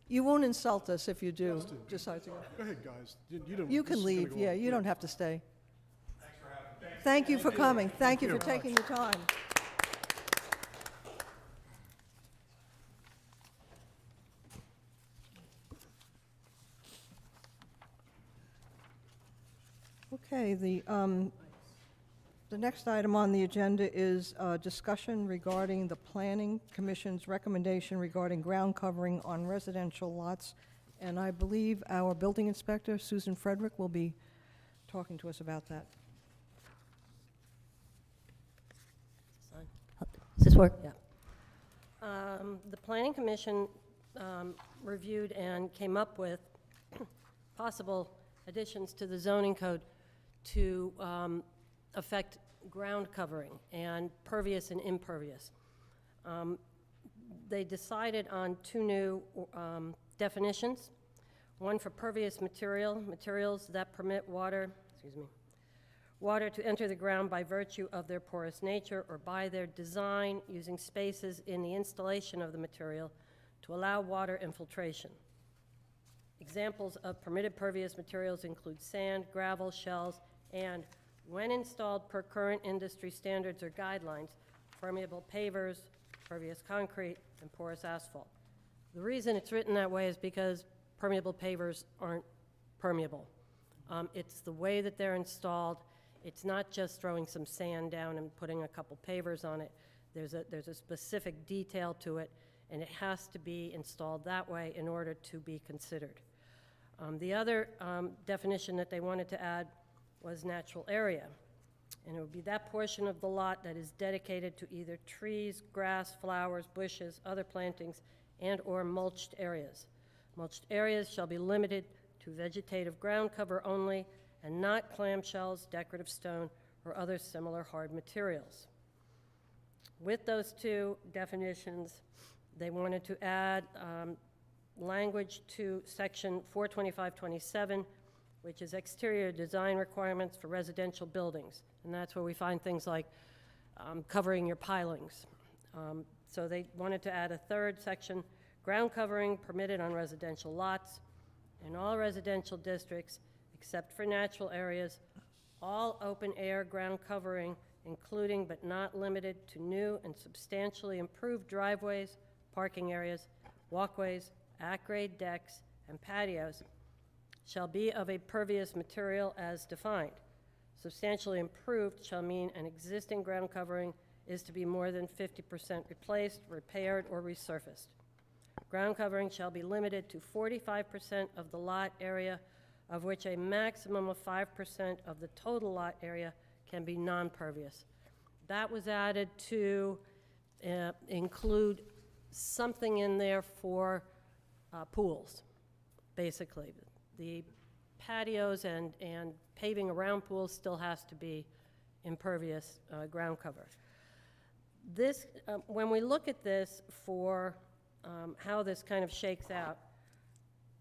You won't insult us if you do decide to go. Go ahead, guys. You don't. You this can is gonna leave, go yeah, on. you don't have to stay. Thank you for coming. Thank you for taking the time. Okay, the next item on the agenda is discussion regarding the Planning Commission's recommendation regarding ground covering on residential lots. And I believe our building inspector, Susan Frederick, will be talking to us about that. Does this work? Yeah. The Planning Commission reviewed and came up with possible additions to the zoning code to affect ground covering and pervious and impervious. They decided on 2 new definitions, one for pervious materials that permit water to enter the ground by virtue of their porous nature or by their design using spaces in the installation of the material to allow water infiltration. Examples of permitted pervious materials include sand, gravel, shells, and, when installed per current industry standards or guidelines, permeable pavers, pervious concrete, and porous asphalt. The reason it's written that way is because permeable pavers aren't permeable. It's the way that they're installed. It's not just throwing some sand down and putting a couple pavers on it. There's a specific detail to it, and it has to be installed that way in order to be considered. The other definition that they wanted to add was natural area. And it would be that portion of the lot that is dedicated to either trees, grass, flowers, bushes, other plantings, and/or mulched areas. Mulched areas shall be limited to vegetative ground cover only and not clamshells, decorative stone, or other similar hard materials. With those two definitions, they wanted to add language to section 425.27, which is exterior design requirements for residential buildings. And that's where we find things like covering your pilings. So they wanted to add a third section, ground covering permitted on residential lots in all residential districts except for natural areas, all open air ground covering, including but not limited to new and substantially improved driveways, parking areas, walkways, at-grade decks, and patios, shall be of a pervious material as defined. Substantially improved shall mean an existing ground covering is to be more than 50% replaced, repaired, or resurfaced. Ground covering shall be limited to 45% of the lot area, of which a maximum of 5% of the total lot area can be non-pervious. That was added to include something in there for pools, basically. The patios and paving around pools still has to be impervious ground cover. This, when we look at this for how this kind of shakes out,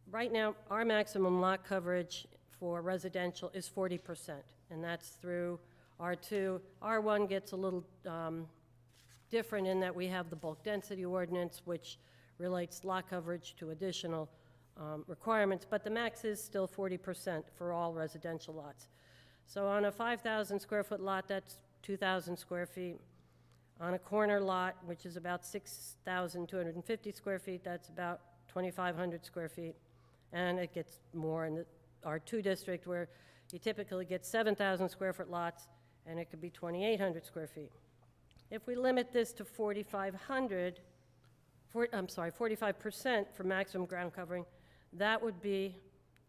right now, our maximum lot coverage for residential is 40%, and that's through R2. R1 gets a little different in that we have the bulk density ordinance, which relates lot coverage to additional requirements, but the max is still 40% for all residential lots. So on a 5,000 square foot lot, that's 2,000 square feet. On a corner lot, which is about 6,250 square feet, that's about 2,500 square feet. And it gets more in the R2 district, where you typically get 7,000 square foot lots, and it could be 2,800 square feet. If we limit this to 4,500, 45% for maximum ground covering, that would be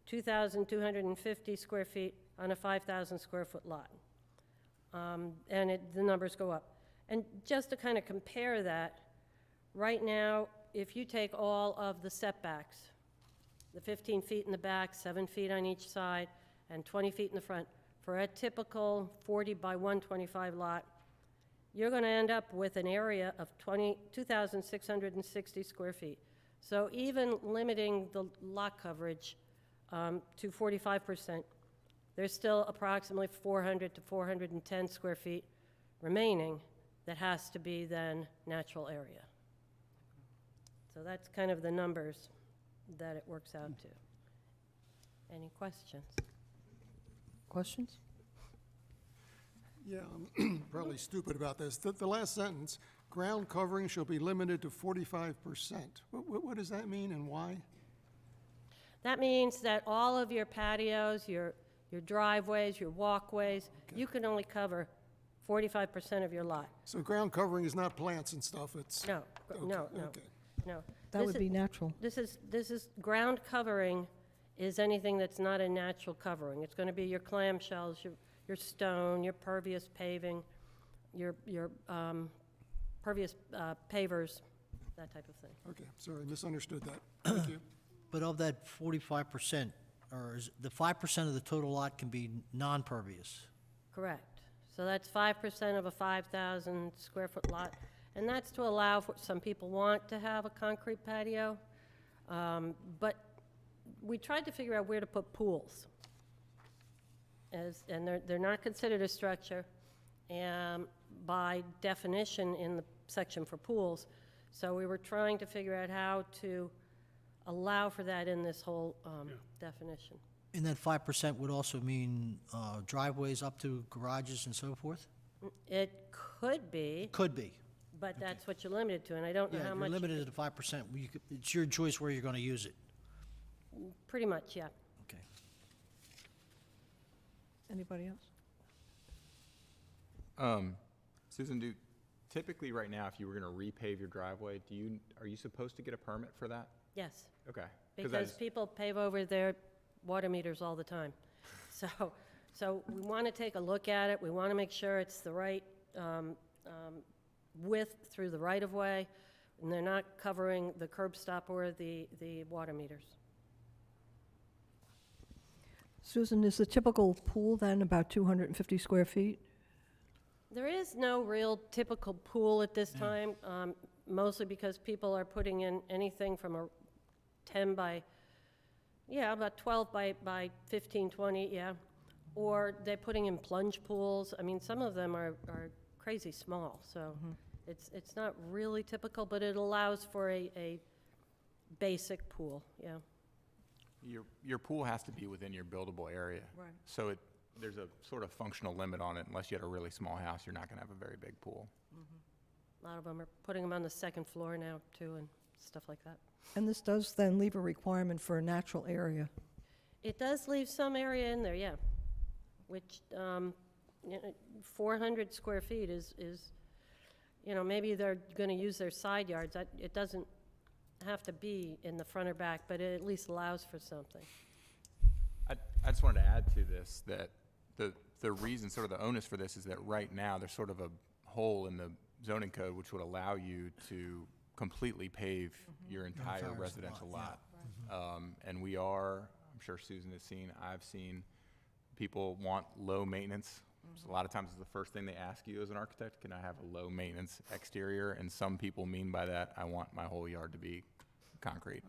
2,250 square feet on a 5,000 square foot lot. And the numbers go up. And just to kind of compare that, right now, if you take all of the setbacks, the 15 feet in the back, 7 feet on each side, and 20 feet in the front, for a typical 40 by 125 lot, you're going to end up with an area of 2,660 square feet. So even limiting the lot coverage to 45%, there's still approximately 400 to 410 square feet remaining that has to be then natural area. So that's kind of the numbers that it works out to. Any questions? Questions? Yeah, I'm probably stupid about this. The last sentence, ground covering shall be limited to 45%. What does that mean and why? That means that all of your patios, your driveways, your walkways, you can only cover 45% of your lot. So ground covering is not plants and stuff, it's... No, no, no, okay. no. That would be natural. This is, ground covering is anything that's not a natural covering. It's going to be your clamshells, your stone, your pervious paving, your pervious pavers, that type of thing. Okay, sorry, misunderstood that. Thank you. But of that 45%, or is the 5% of the total lot can be non-pervious? Correct. So that's 5% of a 5,000 square foot lot. And that's to allow for, some people want to have a concrete patio. But we tried to figure out where to put pools. And they're not considered a structure by definition in the section for pools. So we were trying to figure out how to allow for that in this whole definition. And that 5% would also mean driveways up to garages and so forth? It could be, Could be. but that's what you're limited to, and I don't know Yeah, how you're much. limited to 5%. It's your choice where you're going to use it. Pretty much, yeah. Okay. Anybody else? Susan, typically right now, if you were going to repave your driveway, are you supposed to get a permit for that? Yes, Okay. because people pave over their water meters all the time. So we want to take a look at it. We want to make sure it's the right width through the right-of-way, and they're not covering the curb stop or the water meters. Susan, is the typical pool then about 250 square feet? There is no real typical pool at this time, mostly because people are putting in anything from a 10 by, about 12 by 15, 20, or they're putting in plunge pools. I mean, some of them are crazy small, so it's not really typical, but it allows for a basic pool, Your pool has to be within your buildable area. Right. So there's a sort of functional limit on it. Unless you had a really small house, you're not going to have a very big pool. A lot of them are putting them on the second floor now, too, and stuff like that. And this does then leave a requirement for a natural area. It does leave some area in there, which 400 square feet is, maybe they're going to use their side yards. It doesn't have to be in the front or back, but it at least allows for something. I just wanted to add to this that the reason, sort of the onus for this is that right now there's sort of a hole in the zoning code which would allow you to completely pave your entire residential lot. And we are, I'm sure Susan has seen, I've seen, people want low maintenance. So a lot of times it's the first thing they ask you as an architect, can I have a low maintenance exterior? And some people mean by that, I want my whole yard to be concrete.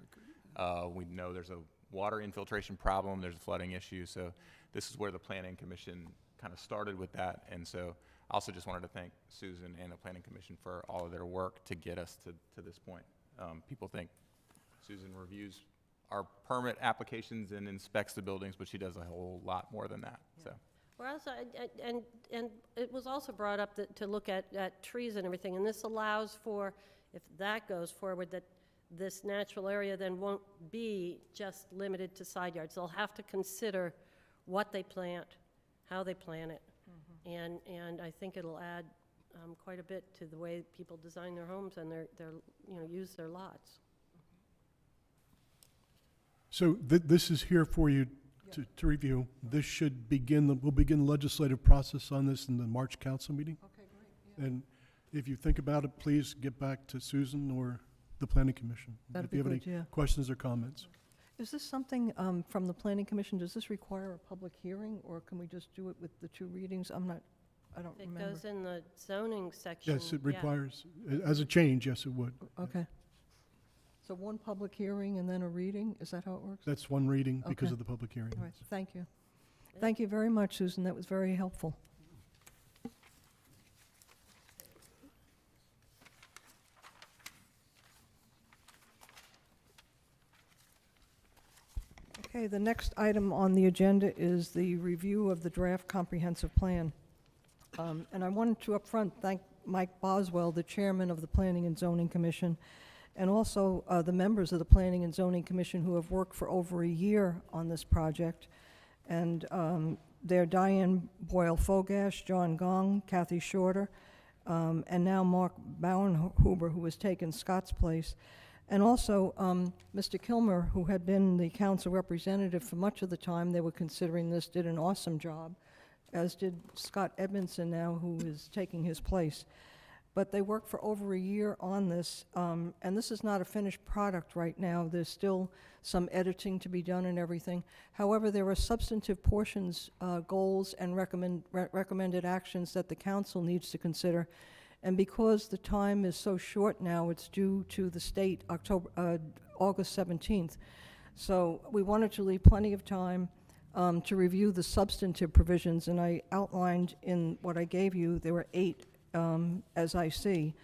We know there's a water infiltration problem, there's a flooding issue, so this is where the Planning Commission kind of started with that. And so I also just wanted to thank Susan and the Planning Commission for all of their work to get us to this point. People think Susan reviews our permit applications and inspects the buildings, but she does a whole lot more than that, so. We're also, and it was also brought up to look at trees and everything, and this allows for, if that goes forward, that this natural area then won't be just limited to side yards. They'll have to consider what they plant, how they plant it, and I think it'll add quite a bit to the way people design their homes and their use their lots. So this is here for you to review. This should we'll begin the legislative process on this in the March council meeting. Okay, great. And if you think about it, please get back to Susan or the Planning Commission. That'd If you be have good, any questions or comments. Is this something from the Planning Commission, does this require a public hearing, or can we just do it with the 2 readings? I don't It remember. goes in the zoning section. Yes, it yeah. requires, as a change, yes, it would. Okay. So 1 public hearing and then a reading, is that how it works? That's 1 reading because Okay. of the public hearing. All right, thank you. Thank you very much, Susan, that was very helpful. Okay, the next item on the agenda is the review of the draft comprehensive plan. And I wanted to upfront thank Mike Boswell, the chairman of the Planning and Zoning Commission, and also the members of the Planning and Zoning Commission who have worked for over a year on this project. And they're Diane Boyle-Fogash, John Gong, Kathy Shorter, and now Mark Bauernhuber, who has taken Scott's place. And also, Mr. Kilmer, who had been the council representative for much of the time they were considering this, did an awesome job, as did Scott Edmondson now, who is taking his place. But they worked for over a year on this, and this is not a finished product right now. There's still some editing to be done and everything. However, there are substantive portions, goals, and recommended actions that the council needs to consider. And because the time is so short now, it's due to the state August 17th. So we wanted to leave plenty of time to review the substantive provisions, and I outlined in what I gave you, there were 8 as I see.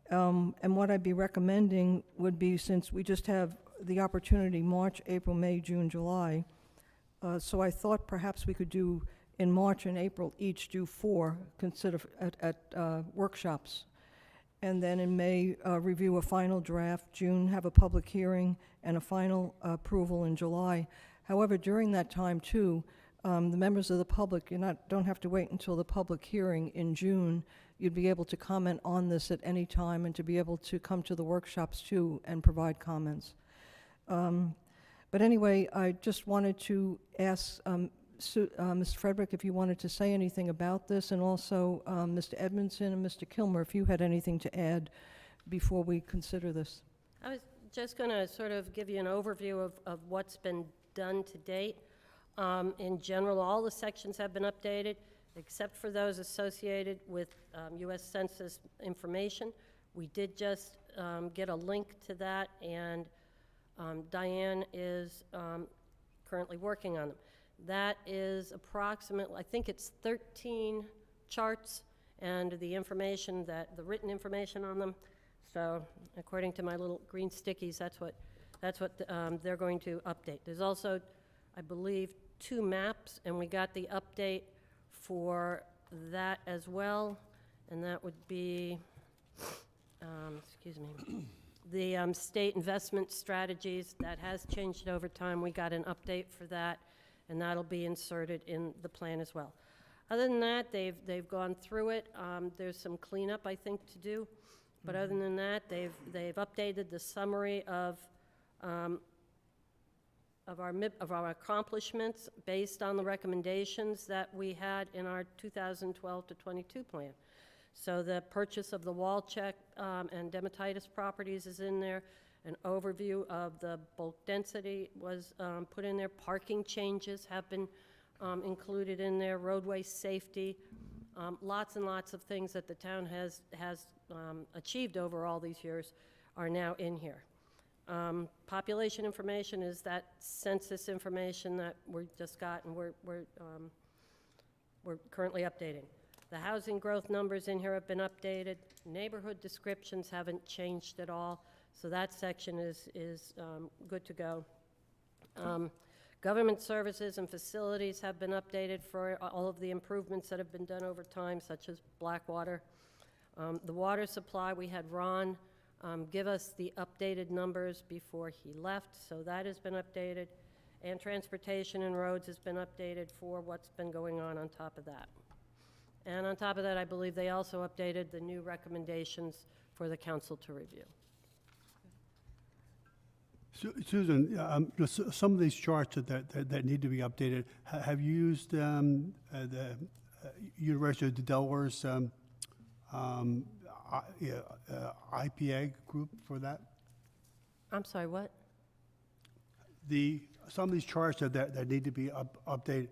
And what I'd be recommending would be, since we just have the opportunity March, April, May, June, July, so I thought perhaps we could do in March and April each do 4, consider at workshops. and then in May, review a final draft, June, have a public hearing, and a final approval in July. However, during that time, too, the members of the public, don't have to wait until the public hearing in June. You'd be able to comment on this at any time and to be able to come to the workshops, too, and provide comments. But anyway, I just wanted to ask Mr. Frederick if you wanted to say anything about this, and also Mr. Edmondson and Mr. Kilmer, if you had anything to add before we consider this. I was just going to sort of give you an overview of what's been done to date. In general, all the sections have been updated, except for those associated with U.S. Census information. We did just get a link to that, and Diane is currently working on them. That is approximately, I think it's 13 charts, and the information the written information on them. So according to my little green stickies, that's what they're going to update. There's also, I believe, 2 maps, and we got the update for that as well, and that would be, excuse me, the state investment strategies. That has changed over time. We got an update for that, and that'll be inserted in the plan as well. Other than that, they've gone through it. There's some cleanup, I think, to do, but other than that, they've updated the summary of our accomplishments based on the recommendations that we had in our 2012 to 22 plan. So the purchase of the wall check and dermatitis properties is in there. An overview of the bulk density was put in there. Parking changes have been included in there. Roadway safety, lots and lots of things that the town has achieved over all these years are now in here. Population information is that census information that we just got, and we're currently updating. The housing growth numbers in here have been updated. Neighborhood descriptions haven't changed at all, so that section is good to go. Government services and facilities have been updated for all of the improvements that have been done over time, such as Blackwater. The water supply, we had Ron give us the updated numbers before he left, so that has been updated. And transportation and roads has been updated for what's been going on top of that. And on top of that, I believe they also updated the new recommendations for the council to review. Susan, some of these charts that need to be updated, have you used the University of Delaware's IPA group for that? I'm sorry, what? Some of these charts that need to be updated.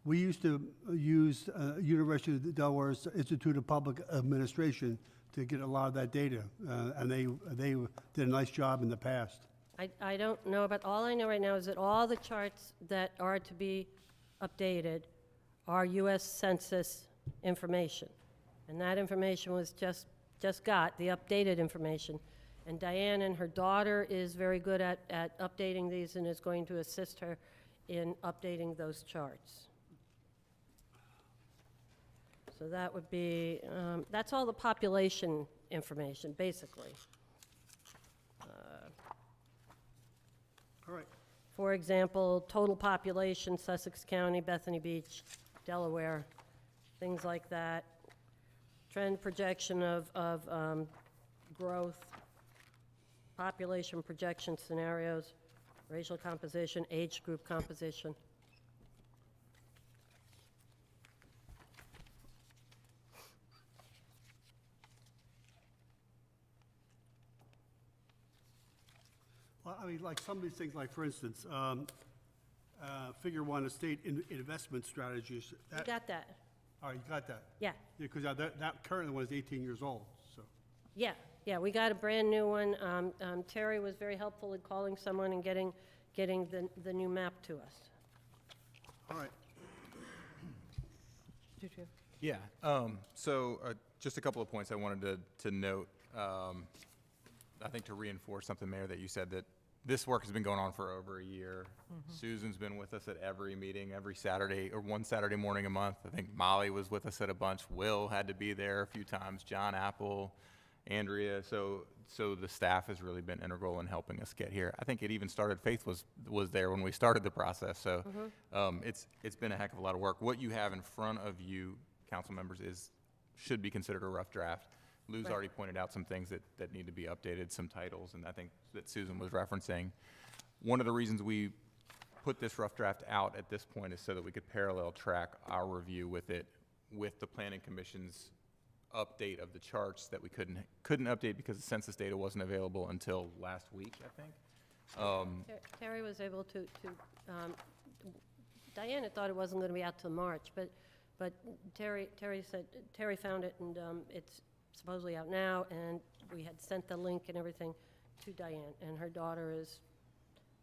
We used to use University of Delaware's Institute of Public Administration to get a lot of that data, and they did a nice job in the past. I don't know about, all I know right now is that all the charts that are to be updated are U.S. Census information. And that information was just got, the updated information. And Diane and her daughter is very good at updating these and is going to assist her in updating those charts. So that would be, that's all the population information, basically. All right. For example, total population, Sussex County, Bethany Beach, Delaware, things like that. Trend projection of growth, population projection scenarios, racial composition, age group composition. Well, I mean, like some of these things, like for instance, Figure 1, estate investment strategies. You got that? All right, you got that? Yeah. Because that current one is 18 years old, so. Yeah, we got a brand new one. Terry was very helpful in calling someone and getting the new map to us. All right. Yeah, so just a couple of points I wanted to note. I think to reinforce something, Mayor, that you said, that this work has been going on for over a year. Susan's been with us at every meeting, every Saturday, or one Saturday morning a month. I think Molly was with us at a bunch. Will had to be there a few times, John Apple, Andrea. So the staff has really been integral in helping us get here. I think it even started, Faith was there when we started the process. So it's been a heck of a lot of work. What you have in front of you, council members, should be considered a rough draft. Lou's Right. already pointed out some things that need to be updated, some titles, and I think that Susan was referencing. One of the reasons we put this rough draft out at this point is so that we could parallel track our review with it, with the Planning Commission's update of the charts that we couldn't update because the census data wasn't available until last week, I think. Terry was able to, Diana thought it wasn't going to be out till March, but Terry said, Terry found it, and it's supposedly out now, and we had sent the link and everything to Diane, and her daughter is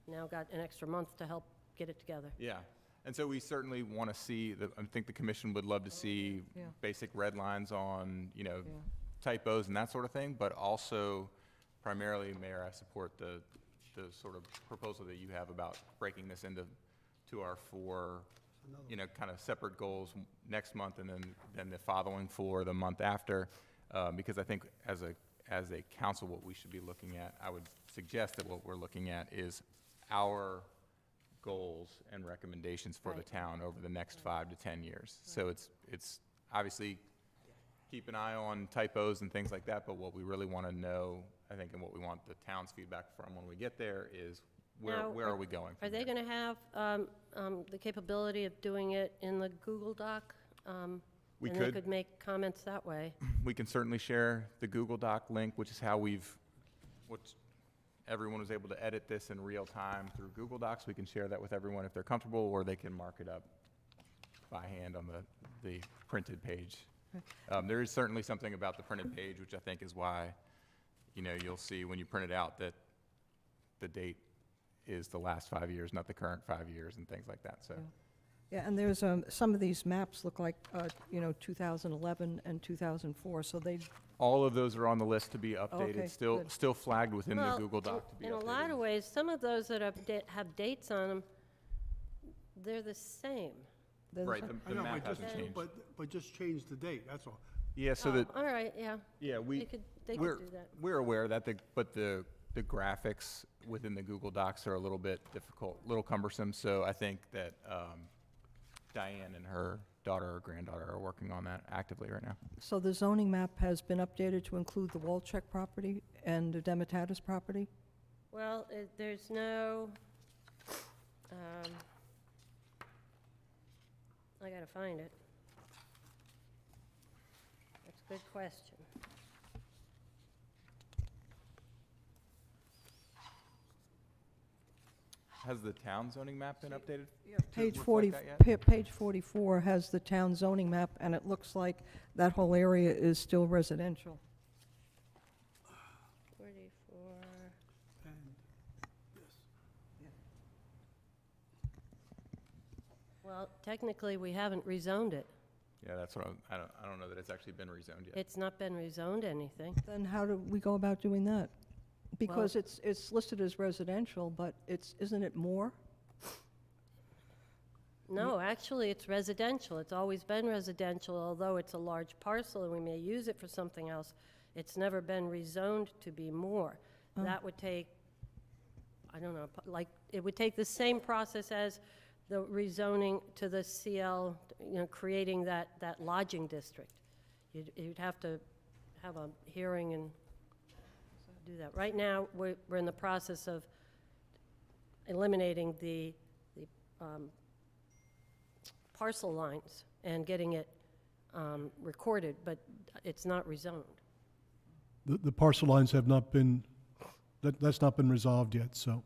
now got an extra month to help get it together. Yeah, and so we certainly want to see, I think the commission would love to see Yeah. basic red lines on, Yeah. typos and that sort of thing, but also primarily, Mayor, I support the sort of proposal that you have about breaking this into our 4, kind of separate goals next month and then the following 4 the month after, because I think as a council, what we should be looking at, I would suggest that what we're looking at is our goals and recommendations for the Right. town over the next 5 to 10 years. So it's obviously keep an eye on typos and things like that, but what we really want to know, I think, and what we want the town's feedback from when we get there is Now, where are we going Are from they here? going to have the capability of doing it in the Google Doc? We And they could. could make comments that way. We can certainly share the Google Doc link, which is how everyone was able to edit this in real time through Google Docs. We can share that with everyone if they're comfortable, or they can mark it up by hand on the printed page. There is certainly something about the printed page, which I think is why, you'll see when you print it out that the date is the last 5 years, not the current 5 years, and things like that, so. Yeah, and there's, some of these maps look like, 2011 and 2004, so they, All of those are on the list to be updated, Okay, still good. flagged within the Well, Google Doc to be updated. In a lot of ways, some of those that have dates on them, they're the same. they're the Right, same. I the know, map but just- hasn't changed. But just change the date, that's all. Yeah, so Oh, that, all right, yeah. yeah, They could do that. We're aware of that, but the graphics within the Google Docs are a little bit difficult, a little cumbersome, so I think that Diane and her daughter or granddaughter are working on that actively right now. So the zoning map has been updated to include the Walcheck property and the Demitatis property? Well, there's no, I gotta find it. That's a good question. Has the town zoning map been updated? Page reflect 40, that yet? page 44 has the town zoning map, and it looks like that whole area is still residential. 44, And, well, technically, we haven't rezoned it. Yeah, that's what I don't know that it's actually been rezoned yet. It's not been rezoned anything. Then how do we go about doing that? Because it's listed as residential, but isn't it more? No, actually, it's residential. It's always been residential, although it's a large parcel and we may use it for something else. It's never been rezoned to be more. That would take, I don't know, it would take the same process as the rezoning to the CL, creating that lodging district. You'd have to have a hearing and do that. Right now, we're in the process of eliminating the parcel lines and getting it recorded, but it's not rezoned. The parcel lines have not been, that's not been resolved yet, so.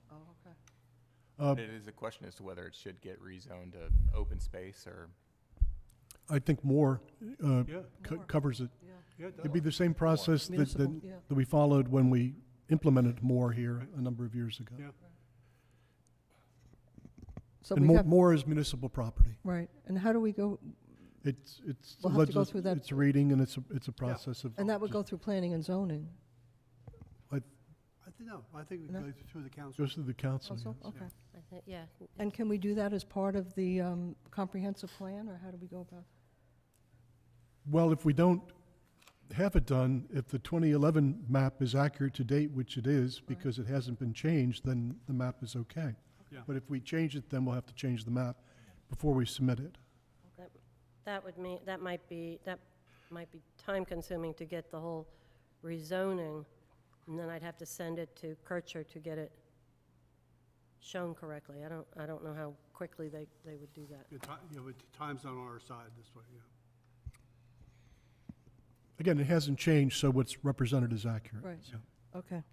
But it is a question as to whether it should get rezoned to open space or, I think more Yeah. covers it. yeah, it It'd be does. the same process that Municipal, yeah. that we followed when we implemented more here a number of years ago. Yeah. So And we have, more is municipal property. right, and how do we go, It's We'll have to go through that. It's a reading, and it's a process of. and that would go through planning and zoning? I think it No? goes through the council. Goes to the council. Also, yes. okay. I think, yeah. And can we do that as part of the comprehensive plan, or how do we go about? Well, if we don't, have it done, if the 2011 map is accurate to date, which it is, because it hasn't been changed, then the map is okay. Yeah. But if we change it, then we'll have to change the map before we submit it. That would mean, that might be time-consuming to get the whole rezoning, and then I'd have to send it to Kircher to get it shown correctly. I don't know how quickly they would do that. But time's on our side this way, yeah. Again, it hasn't changed, so what's represented is accurate. Right. So. Okay.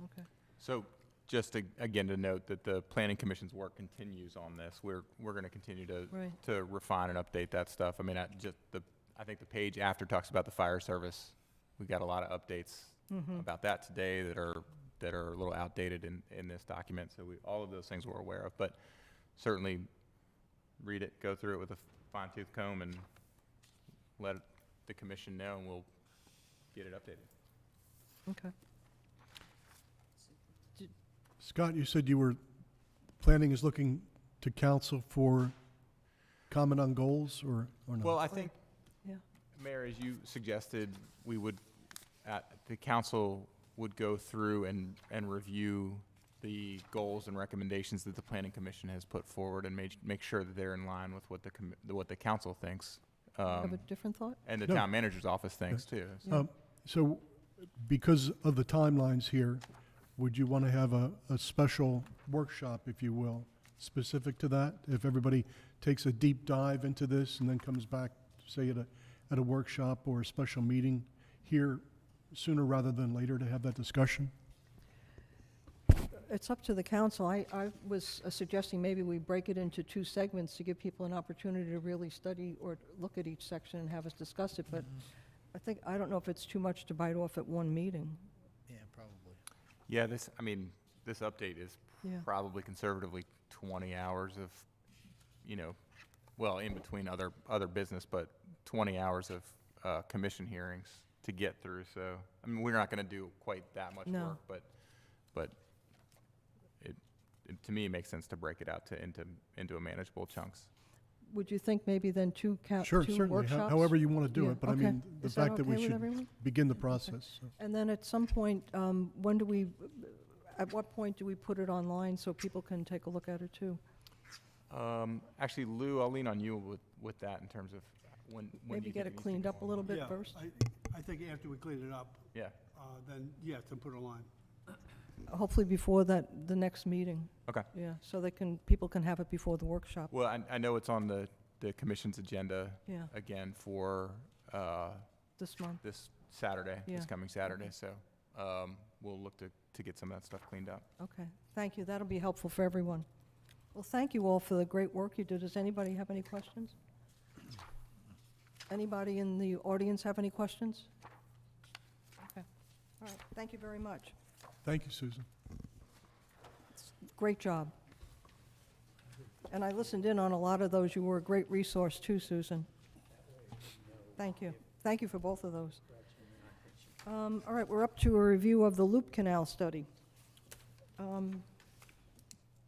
Okay. So just again to note that the Planning Commission's work continues on this. We're going to continue Right. to refine and update that stuff. I mean, I think the page after talks about the fire service. We got a lot of updates about that today that are a little outdated in this document. So all of those things we're aware of, but certainly read it, go through it with a fine-tooth comb, and let the commission know, and we'll get it updated. Okay. Scott, you said planning is looking to council for comment on goals, or no? Well, I think, Yeah. Mayor, as you suggested, the council would go through and review the goals and recommendations that the Planning Commission has put forward and make sure that they're in line with what the council thinks. Have a different thought? And the No. town manager's office thinks too. So, because of the timelines here, would you want to have a special workshop, if you will, specific to that? If everybody takes a deep dive into this and then comes back, say, at a workshop or a special meeting here sooner rather than later to have that discussion? It's up to the council. I was suggesting maybe we break it into 2 segments to give people an opportunity to really study or look at each section and have us discuss it, but I don't know if it's too much to bite off at one meeting. Yeah, probably. Yeah, this update is Yeah. probably conservatively 20 hours of, well, in between other business, but 20 hours of commission hearings to get through. So, I mean, we're not going to do quite that much No. work, but to me, it makes sense to break it out into a manageable chunks. Would you think maybe then 2 Sure, certainly, workshops? however you want to do Yeah, it, but I okay. mean, the Is that fact that we okay with should everyone? begin the process. So. And then at some point, at what point do we put it online so people can take a look at it too? Actually, Lou, I'll lean on you with that in terms of when Maybe you get think it needs to cleaned go up a little bit Yeah, first? I think after we clean it up, Yeah. then, yeah, to put a line. Hopefully before the next meeting, Okay. yeah, so people can have it before the workshop. Well, I know it's on the commission's agenda Yeah, again for this month. this Saturday, Yeah. this coming Saturday. So we'll look to get some of that stuff cleaned up. Okay, thank you. That'll be helpful for everyone. Well, thank you all for the great work you did. Does anybody have any questions? Anybody in the audience have any questions? Okay, all right, thank you very much. Thank you, Susan. Great job. And I listened in on a lot of those. You were a great resource too, Susan. Thank you. Thank you for both of those. All right, we're up to a review of the Loop Canal study.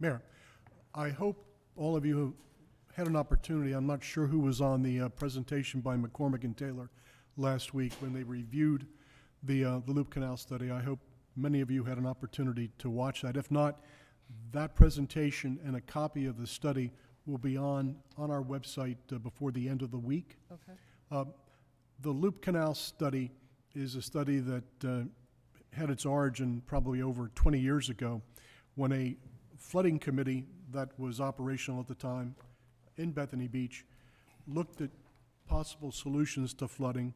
Mayor, I hope all of you had an opportunity. I'm not sure who was on the presentation by McCormick and Taylor last week when they reviewed the Loop Canal study. I hope many of you had an opportunity to watch that. If not, that presentation and a copy of the study will be on our website before the end of the week. Okay. The Loop Canal study is a study that had its origin probably over 20 years ago when a flooding committee that was operational at the time in Bethany Beach looked at possible solutions to flooding,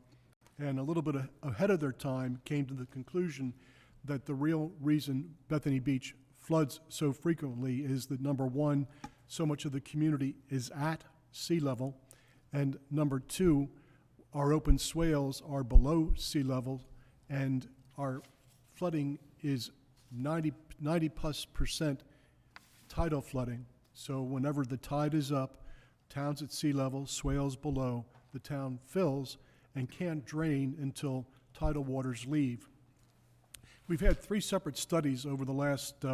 and a little bit ahead of their time came to the conclusion that the real reason Bethany Beach floods so frequently is that, number one, so much of the community is at sea level, and number two, our open swales are below sea level, and our flooding is 90+% tidal flooding. So whenever the tide is up, town's at sea level, swales below, the town fills and can't drain until tidal waters leave. We've had 3 separate studies over the last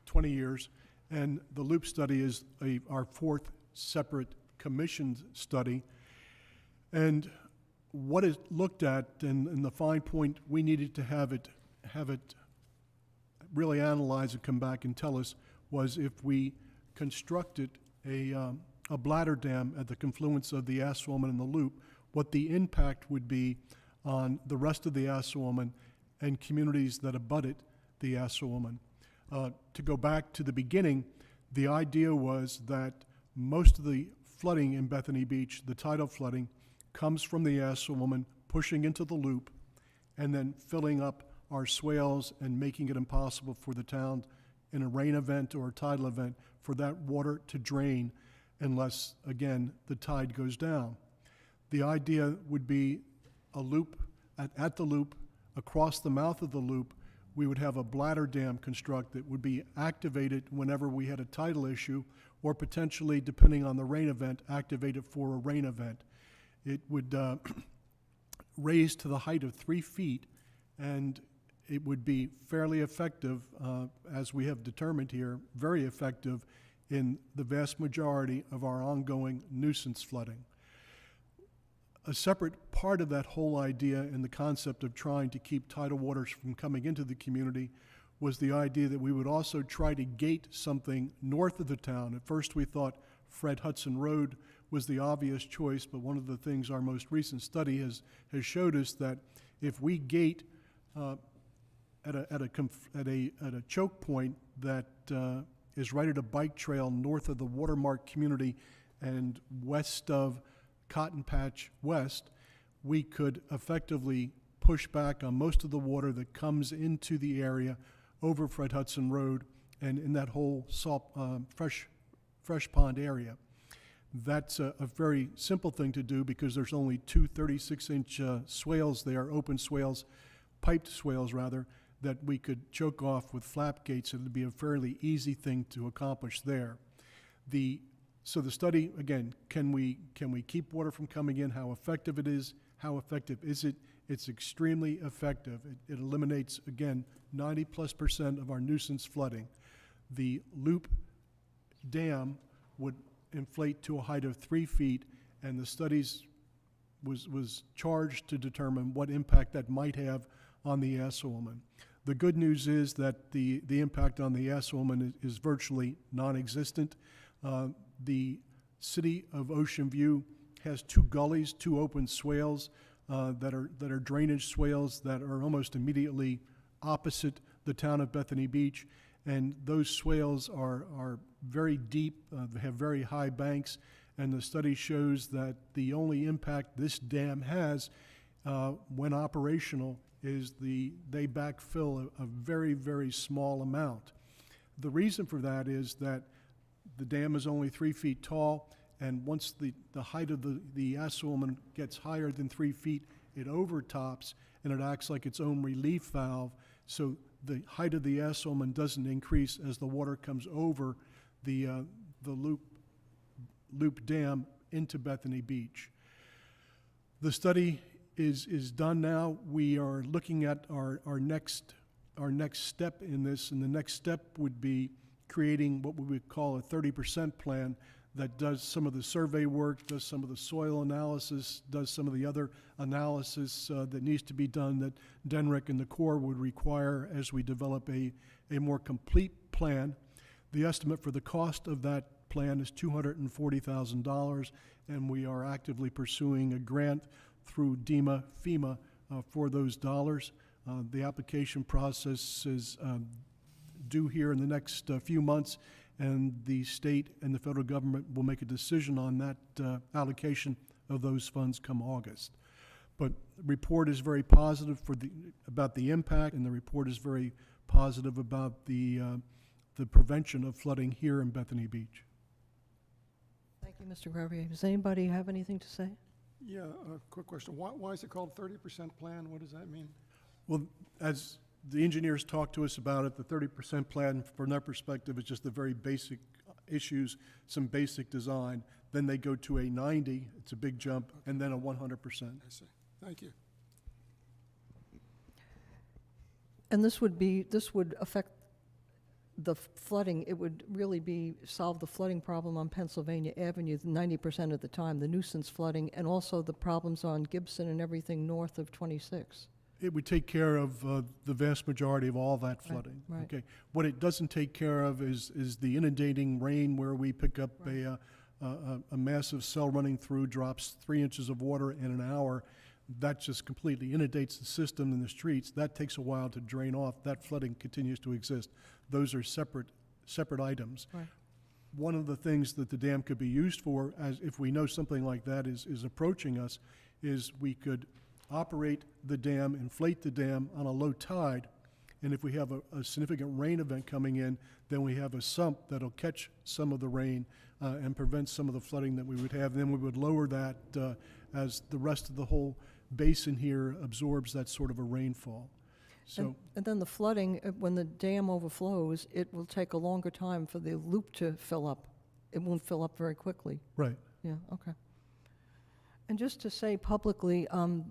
20 years, and the Loop study is our 4th separate commissioned study. And what is looked at, and the fine point, we needed to have it really analyze and come back and tell us, was if we constructed a bladder dam at the confluence of the Assawoman and the Loop, what the impact would be on the rest of the Assawoman and communities that abutted the Assawoman. To go back to the beginning, the idea was that most of the flooding in Bethany Beach, the tidal flooding, comes from the Assawoman pushing into the loop and then filling up our swales and making it impossible for the town in a rain event or a tidal event for that water to drain unless, again, the tide goes down. The idea would be a loop, at the loop, across the mouth of the loop, we would have a bladder dam construct that would be activated whenever we had a tidal issue, or potentially, depending on the rain event, activated for a rain event. It would raise to the height of 3 feet, and it would be fairly effective, as we have determined here, very effective in the vast majority of our ongoing nuisance flooding. A separate part of that whole idea and the concept of trying to keep tidal waters from coming into the community was the idea that we would also try to gate something north of the town. At first we thought Fred Hudson Road was the obvious choice, but one of the things our most recent study has showed us that if we gate at a choke point that is right at a bike trail north of the Watermark community and west of Cotton Patch West, we could effectively push back on most of the water that comes into the area over Fred Hudson Road and in that whole fresh pond area. That's a very simple thing to do because there's only two 36-inch swales there, open swales, piped swales rather, that we could choke off with flap gates. It would be a fairly easy thing to accomplish there. So the study, again, can we keep water from coming in? How effective it is? How effective is it? It's extremely effective. It eliminates, again, 90+% of our nuisance flooding. The loop dam would inflate to a height of 3 feet, and the studies was charged to determine what impact that might have on the Assawoman. The good news is that the impact on the Assawoman is virtually non-existent. The city of Ocean View has 2 gullies, 2 open swales that are drainage swales that are almost immediately opposite the town of Bethany Beach, and those swales are very deep. They have very high banks, and the study shows that the only impact this dam has when operational is they backfill a very, very small amount. The reason for that is that the dam is only 3 feet tall, and once the height of the Assawoman gets higher than 3 feet, it overtops, and it acts like its own relief valve, so the height of the Assawoman doesn't increase as the water comes over the loop dam into Bethany Beach. The study is done now. We are looking at our next step in this, and the next step would be creating what we would call a 30% plan that does some of the survey work, does some of the soil analysis, does some of the other analysis that needs to be done that DENRIC and the Corps would require as we develop a more complete plan. The estimate for the cost of that plan is $240,000, and we are actively pursuing a grant through FEMA for those dollars. The application process is due here in the next few months, and the state and the federal government will make a decision on that allocation of those funds come August. But the report is very positive about the impact, and the report is very positive about the prevention of flooding here in Bethany Beach. Thank you, Mr. Gravier. Does anybody have anything to say? Yeah, a quick question. Why is it called 30% plan? What does that mean? Well, as the engineers talked to us about it, the 30% plan, from their perspective, is just the very basic issues, some basic design. Then they go to a 90, it's a big jump, and then a 100%. I see. Thank you. And this would affect the flooding, it would really solve the flooding problem on Pennsylvania Avenue 90% of the time, the nuisance flooding, and also the problems on Gibson and everything north of 26. It would take care of the vast majority of all that flooding. right. Okay. What it doesn't take care of is the inundating rain where we pick up a massive cell running through, drops 3 inches of water in an hour. That just completely inundates the system and the streets. That takes a while to drain off. That flooding continues to exist. Those are separate items. Right. One of the things that the dam could be used for, as if we know something like that is approaching us, is we could operate the dam, inflate the dam on a low tide, and if we have a significant rain event coming in, then we have a sump that'll catch some of the rain and prevent some of the flooding that we would have. Then we would lower that as the rest of the whole basin here absorbs that sort of a rainfall. So, And then the flooding, when the dam overflows, it will take a longer time for the loop to fill up. It won't fill up very quickly. right. Yeah, okay. And just to say publicly,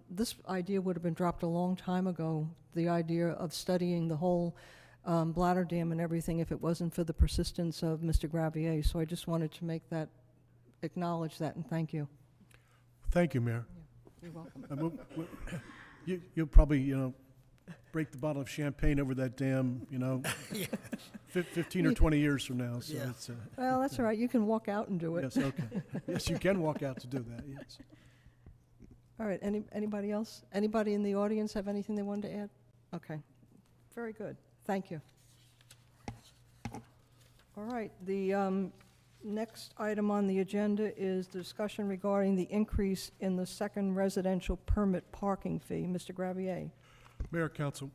this idea would have been dropped a long time ago, the idea of studying the whole bladder dam and everything if it wasn't for the persistence of Mr. Gravier. So I just wanted to acknowledge that, and thank you. Thank you, Mayor. You're welcome. You'll probably, break the bottle of champagne over that dam, 15 or 20 years from now. So Yeah. it's, Well, that's all right. You can walk out and do it. yes, okay. Yes, you can walk out to do that, yes. All right, anybody else? Anybody in the audience have anything they wanted to add? Okay, very good, thank you. All right, the next item on the agenda is the discussion regarding the increase in the second residential permit parking fee. Mr. Gravier. Mayor, Council,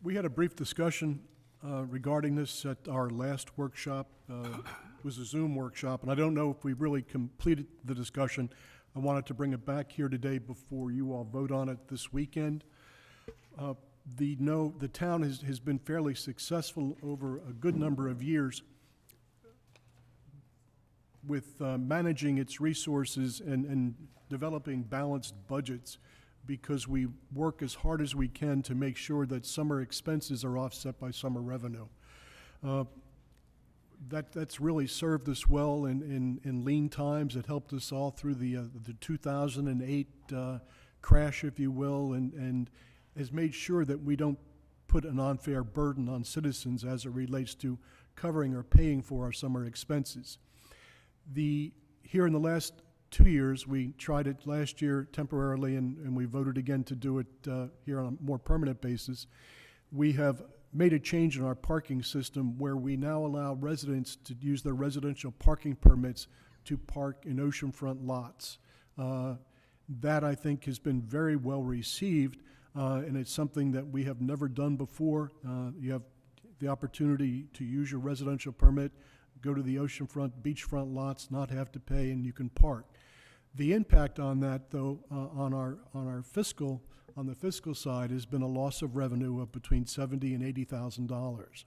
we had a brief discussion regarding this at our last workshop. It was a Zoom workshop, and I don't know if we really completed the discussion. I wanted to bring it back here today before you all vote on it this weekend. The town has been fairly successful over a good number of years with managing its resources and developing balanced budgets, because we work as hard as we can to make sure that summer expenses are offset by summer revenue. That's really served us well in lean times. It helped us all through the 2008 crash, if you will, and has made sure that we don't put an unfair burden on citizens as it relates to covering or paying for our summer expenses. Here in the last 2 years, we tried it last year temporarily, and we voted again to do it here on a more permanent basis. We have made a change in our parking system where we now allow residents to use their residential parking permits to park in oceanfront lots. That, I think, has been very well received, and it's something that we have never done before. You have the opportunity to use your residential permit, go to the oceanfront, beachfront lots, not have to pay, and you can park. The impact on that, though, on the fiscal side, has been a loss of revenue of between $70,000 and $80,000.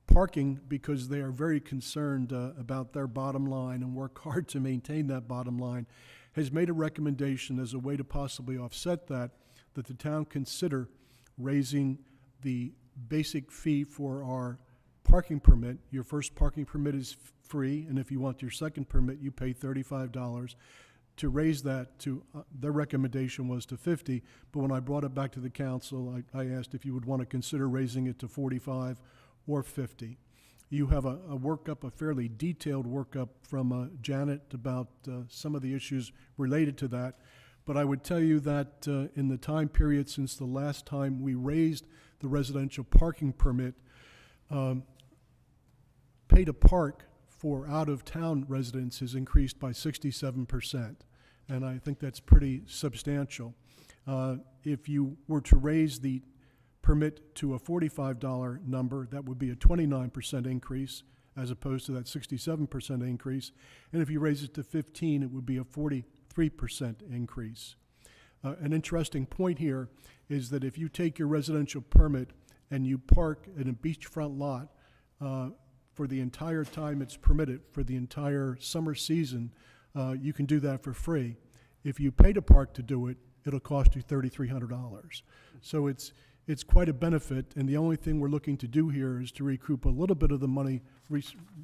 Parking, because they are very concerned about their bottom line and work hard to maintain that bottom line, has made a recommendation as a way to possibly offset that the town consider raising the basic fee for our parking permit. Your first parking permit is free, and if you want your second permit, you pay $35. To raise that to, their recommendation was to $50, but when I brought it back to the council, I asked if you would want to consider raising it to $45 or $50. You have a workup, a fairly detailed workup from Janet about some of the issues related to that, but I would tell you that in the time period since the last time we raised the residential parking permit, pay to park for out-of-town residents has increased by 67%, and I think that's pretty substantial. If you were to raise the permit to a $45 number, that would be a 29% increase as opposed to that 67% increase, and if you raise it to 15, it would be a 43% increase. An interesting point here is that if you take your residential permit and you park in a beachfront lot for the entire time it's permitted, for the entire summer season, you can do that for free. If you pay to park to do it, it'll cost you $3,300. So it's it's quite a benefit, and the only thing we're looking to do here is to recoup a little bit of the money,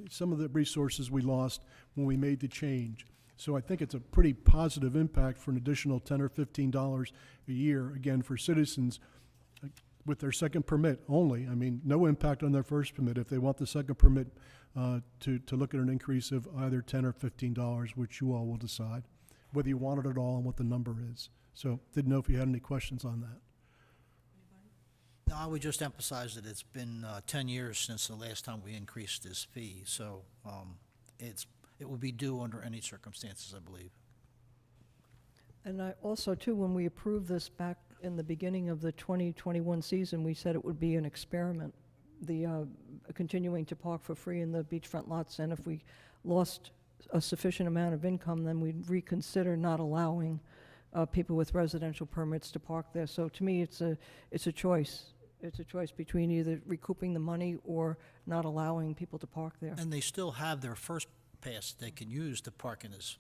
some of the resources we lost when we made the change. So I think it's a pretty positive impact for an additional $10 or $15 a year, again, for citizens with their second permit only. I mean, no impact on their first permit. If they want the second permit, to look at an increase of either $10 or $15, which you all will decide, whether you want it at all and what the number is. So didn't know if you had any questions on that. No, I would just emphasize that it's been 10 years since the last time we increased this fee, so it will be due under any circumstances, I believe. And I also, too, when we approved this back in the beginning of the 2021 season, we said it would be an experiment, the continuing to park for free in the beachfront lots, and if we lost a sufficient amount of income, then we'd reconsider not allowing people with residential permits to park there. So to me, it's a choice. It's a choice between either recouping the money or not allowing people to park there. And they still have their first pass they can use to park in this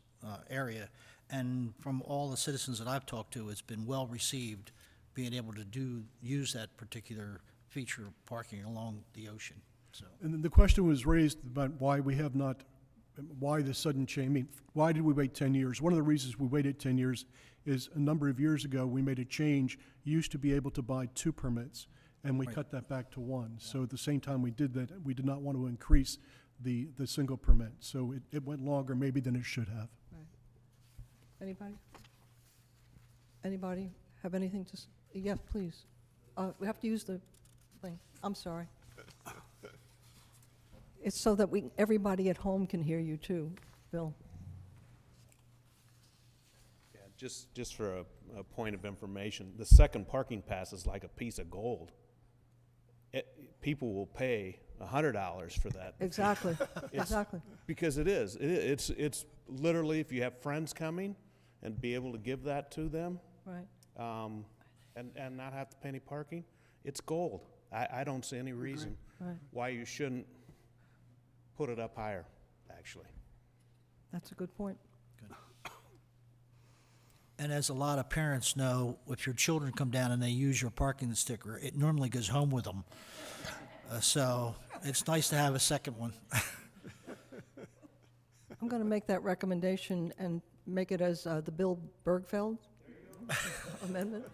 area. And from all the citizens that I've talked to, it's been well received, being able to use that particular feature of parking along the ocean. So, And then the question was raised about why we have not, why the sudden change. I mean, why did we wait 10 years? One of the reasons we waited 10 years is a number of years ago, we made a change. You used to be able to buy 2 permits, and we Right. cut that back to 1. So at the same time we did that, we did not want to increase the single permit. So it went longer maybe than it should have. Anybody? Anybody have anything to, yes, please. We have to use the thing. I'm sorry. It's so that everybody at home can hear you too, Bill. Yeah, just for a point of information, the second parking pass is like a piece of gold. People will pay $100 for that. Exactly, It's- exactly. Because it is. It's literally, if you have friends coming and be able to give that to them, Right. and not have to pay any parking, it's gold. I don't see any reason Right. why you shouldn't put it up higher, actually. That's a good point. and as a lot of parents know, if your children come down and they use your parking sticker, it normally goes home with them. So it's nice to have a second one. I'm going to make that recommendation and make it as the Bill Bergfeld amendment.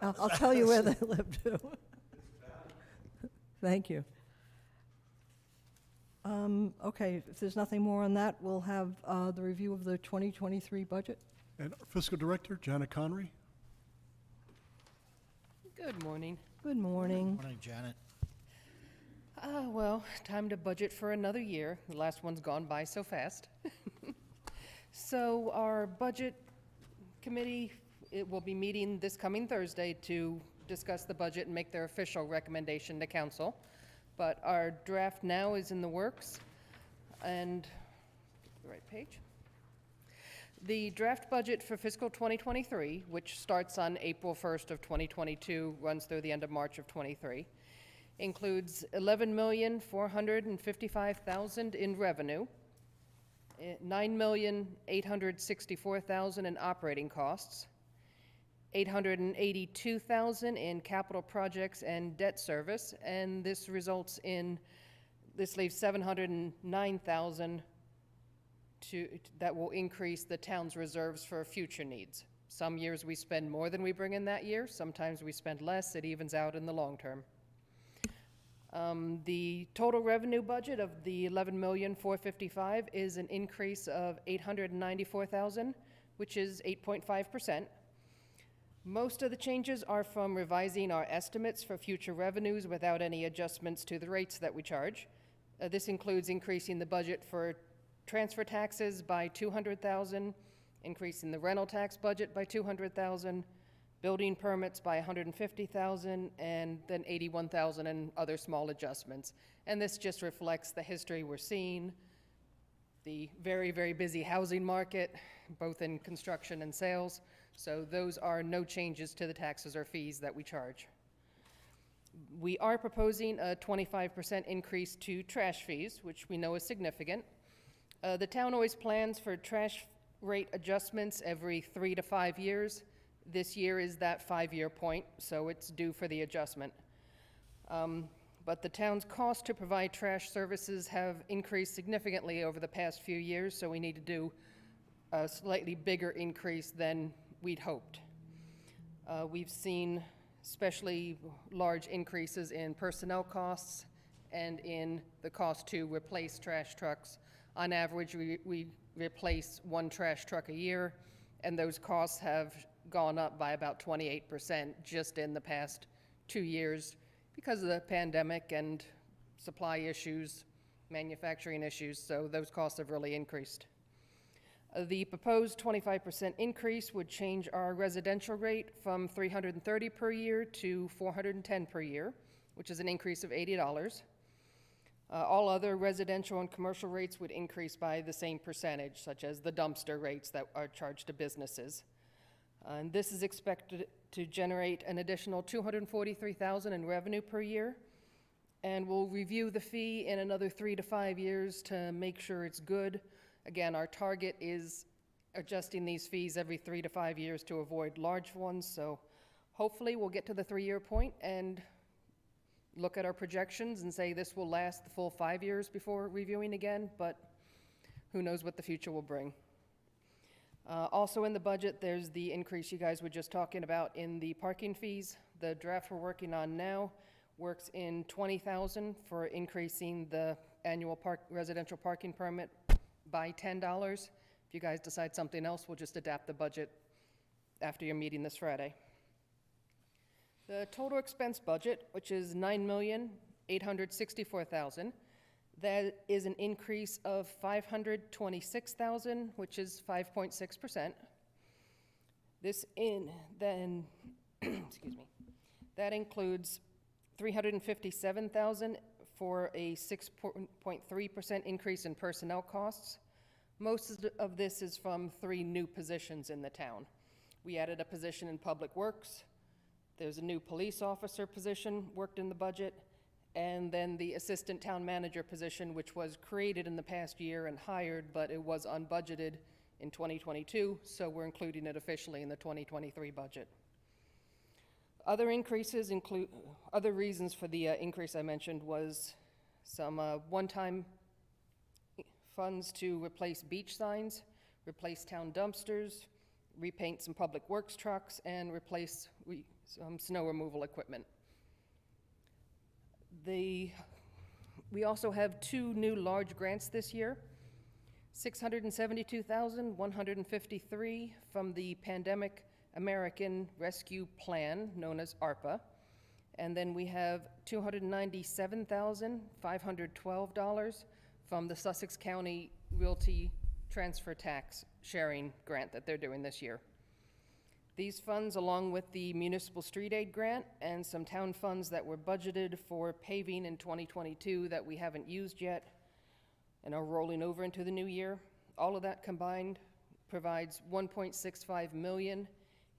I'll tell you where they live too. Thank you. Okay, if there's nothing more on that, we'll have the review of the 2023 budget. And our Fiscal Director, Janet Connery. Good morning. Good morning. Morning, Janet. Well, time to budget for another year. The last one's gone by so fast. So our budget committee, it will be meeting this coming Thursday to discuss the budget and make their official recommendation to council. But our draft now is in the works, and, the right page. The draft budget for fiscal 2023, which starts on April 1st of 2022, runs through the end of March of 23, includes $11,455,000 in revenue, $9,864,000 in operating costs, $882,000 in capital projects and debt service, and this leaves $709,000 that will increase the town's reserves for future needs. Some years we spend more than we bring in that year. Sometimes we spend less. It evens out in the long term. The total revenue budget of the $11,455,000 is an increase of $894,000, which is 8.5%. Most of the changes are from revising our estimates for future revenues without any adjustments to the rates that we charge. This includes increasing the budget for transfer taxes by $200,000, increasing the rental tax budget by $200,000, building permits by $150,000, and then $81,000 in other small adjustments. And this just reflects the history we're seeing, the very, very busy housing market, both in construction and sales. So those are no changes to the taxes or fees that we charge. We are proposing a 25% increase to trash fees, which we know is significant. The town always plans for trash rate adjustments every 3 to 5 years. This year is that 5-year point, so it's due for the adjustment. But the town's cost to provide trash services have increased significantly over the past few years, so we need to do a slightly bigger increase than we'd hoped. We've seen especially large increases in personnel costs and in the cost to replace trash trucks. On average, we replace 1 trash truck a year, and those costs have gone up by about 28% just in the past 2 years because of the pandemic and supply issues, manufacturing issues, so those costs have really increased. The proposed 25% increase would change our residential rate from $330 per year to $410 per year, which is an increase of $80. All other residential and commercial rates would increase by the same percentage, such as the dumpster rates that are charged to businesses. And this is expected to generate an additional $243,000 in revenue per year. And we'll review the fee in another 3 to 5 years to make sure it's good. Again, our target is adjusting these fees every 3 to 5 years to avoid large ones. So hopefully we'll get to the 3-year point and look at our projections and say this will last the full 5 years before reviewing again, but who knows what the future will bring. Also in the budget, there's the increase you guys were just talking about in the parking fees. The draft we're working on now works in $20,000 for increasing the annual residential parking permit by $10. If you guys decide something else, we'll just adapt the budget after your meeting this Friday. The total expense budget, which is $9,864,000, that is an increase of $526,000, which is 5.6%. Excuse me, that includes $357,000 for a 6.3% increase in personnel costs. Most of this is from 3 new positions in the town. We added a position in Public Works. There's a new police officer position worked in the budget, and then the assistant town manager position, which was created in the past year and hired, but it was unbudgeted in 2022, so we're including it officially in the 2023 budget. Other increases include, other reasons for the increase I mentioned was some one-time funds to replace beach signs, replace town dumpsters, repaint some public works trucks, and replace some snow removal equipment. We also have 2 new large grants this year, $672,153 from the Pandemic American Rescue Plan, known as ARPA, and then we have $297,512 from the Sussex County Realty Transfer Tax Sharing Grant that they're doing this year. These funds, along with the Municipal Street Aid Grant and some town funds that were budgeted for paving in 2022 that we haven't used yet and are rolling over into the new year, all of that combined provides $1.65 million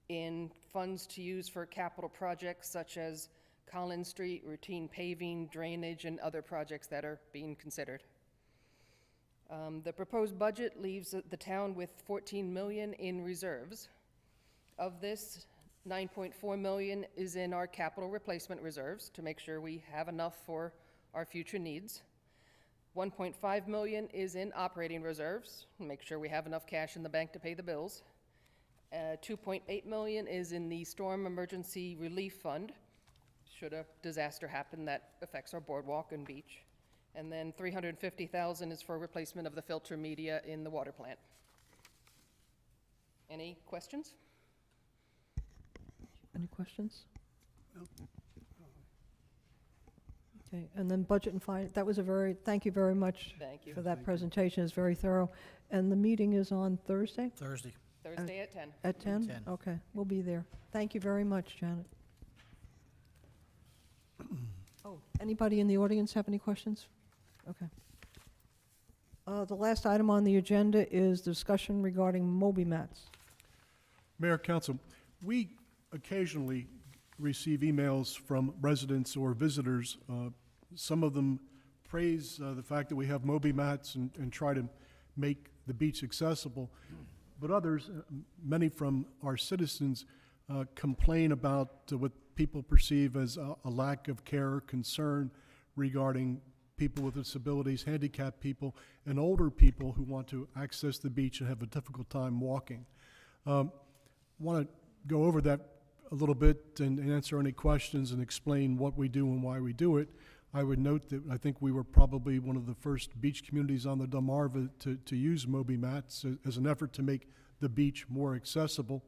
in funds to use for capital projects such as Collins Street, routine paving, drainage, and other projects that are being considered. The proposed budget leaves the town with $14 million in reserves. Of this, $9.4 million is in our capital replacement reserves to make sure we have enough for our future needs. $1.5 million is in operating reserves to make sure we have enough cash in the bank to pay the bills. $2.8 million is in the Storm Emergency Relief Fund, should a disaster happen that affects our boardwalk and beach. And then $350,000 is for replacement of the filter media in the water plant. Any questions? Any questions? Okay, and then budget and finance, that was thank you very much Thank you. for that presentation, it's very thorough. And the meeting is on Thursday? Thursday. Thursday at 10. At 10? 10. Okay, we'll be there. Thank you very much, Janet. Oh, anybody in the audience have any questions? Okay. The last item on the agenda is discussion regarding Moby mats. Mayor, Council, we occasionally receive emails from residents or visitors. Some of them praise the fact that we have Moby mats and try to make the beach accessible. But others, many from our citizens, complain about what people perceive as a lack of care or concern regarding people with disabilities, handicapped people, and older people who want to access the beach and have a difficult time walking. Want to go over that a little bit and answer any questions and explain what we do and why we do it. I would note that I think we were probably one of the first beach communities on the Delmarva to use Moby mats as an effort to make the beach more accessible.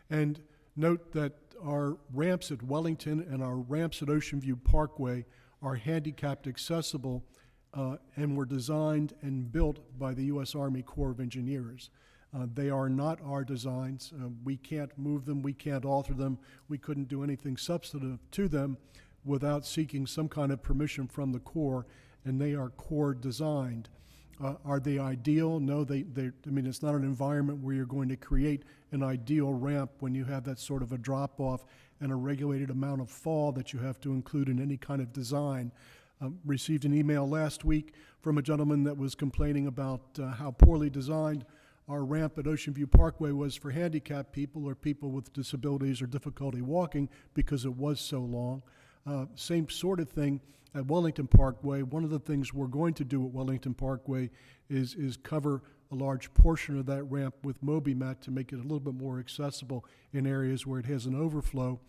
And note that our ramps at Wellington and our ramps at Ocean View Parkway are handicapped accessible and were designed and built by the U.S. Army Corps of Engineers. They are not our designs. We can't move them. We can't alter them. We couldn't do anything substantive to them without seeking some kind of permission from the Corps, and they are Corps designed. Are they ideal? No, I mean, it's not an environment where you're going to create an ideal ramp when you have that sort of a drop-off and a regulated amount of fall that you have to include in any kind of design. Received an email last week from a gentleman that was complaining about how poorly designed our ramp at Ocean View Parkway was for handicapped people or people with disabilities or difficulty walking because it was so long. Same sort of thing at Wellington Parkway. One of the things we're going to do at Wellington Parkway is cover a large portion of that ramp with Moby mat to make it a little bit more accessible in areas where it has an overflow.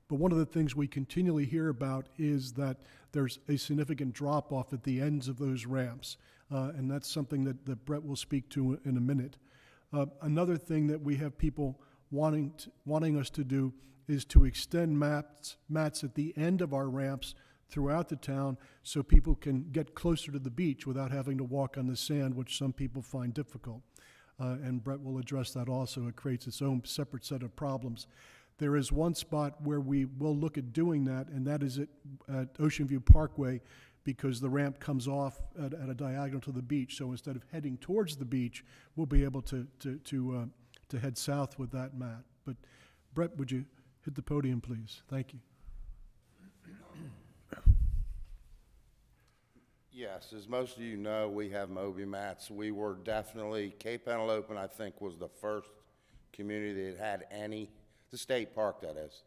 But one of the things we continually hear about is that there's a significant drop-off at the ends of those ramps, and that's something that Brett will speak to in a minute. Another thing that we have people wanting us to do is to extend mats at the end of our ramps throughout the town so people can get closer to the beach without having to walk on the sand, which some people find difficult. And Brett will address that also. It creates its own separate set of problems. There is one spot where we will look at doing that, and that is at Ocean View Parkway, because the ramp comes off at a diagonal to the beach. So instead of heading towards the beach, we'll be able to head south with that mat. But Brett, would you hit the podium, please? Thank you. Yes, as most of you know, we have Moby mats. We were definitely, Cape Antelope, I think, was the first community that had any, the state park that is.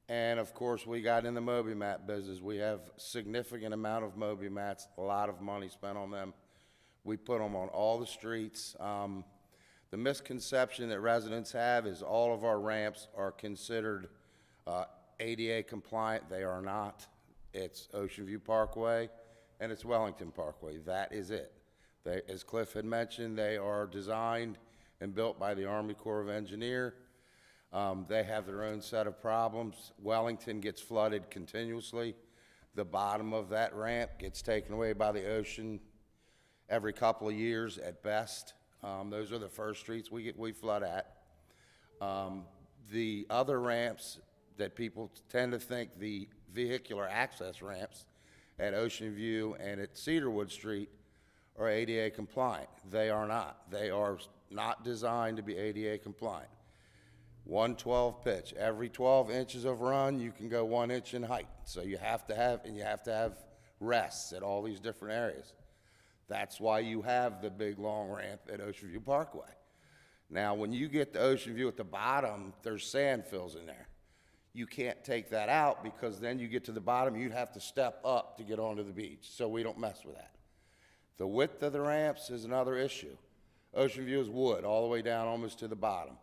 And of course, we got in the Moby mat business. We have significant amount of Moby mats, a lot of money spent on them. We put them on all the streets. The misconception that residents have is all of our ramps are considered ADA compliant. They are not. It's Ocean View Parkway and it's Wellington Parkway. That is it. As Cliff had mentioned, they are designed and built by the Army Corps of Engineers. They have their own set of problems. Wellington gets flooded continuously. The bottom of that ramp gets taken away by the ocean every couple of years at best. Those are the first streets we flood at. The other ramps that people tend to think, the vehicular access ramps at Ocean View and at Cedarwood Street, are ADA compliant. They are not. They are not designed to be ADA compliant. 112 pitch. Every 12 inches of run, you can go 1 inch in height. So you have to have rests at all these different areas. That's why you have the big long ramp at Ocean View Parkway. Now, when you get to Ocean View at the bottom, there's sand fills in there. You can't take that out because then you get to the bottom, you'd have to step up to get onto the beach. So we don't mess with that. The width of the ramps is another issue. Ocean View is wood all the way down almost to the bottom.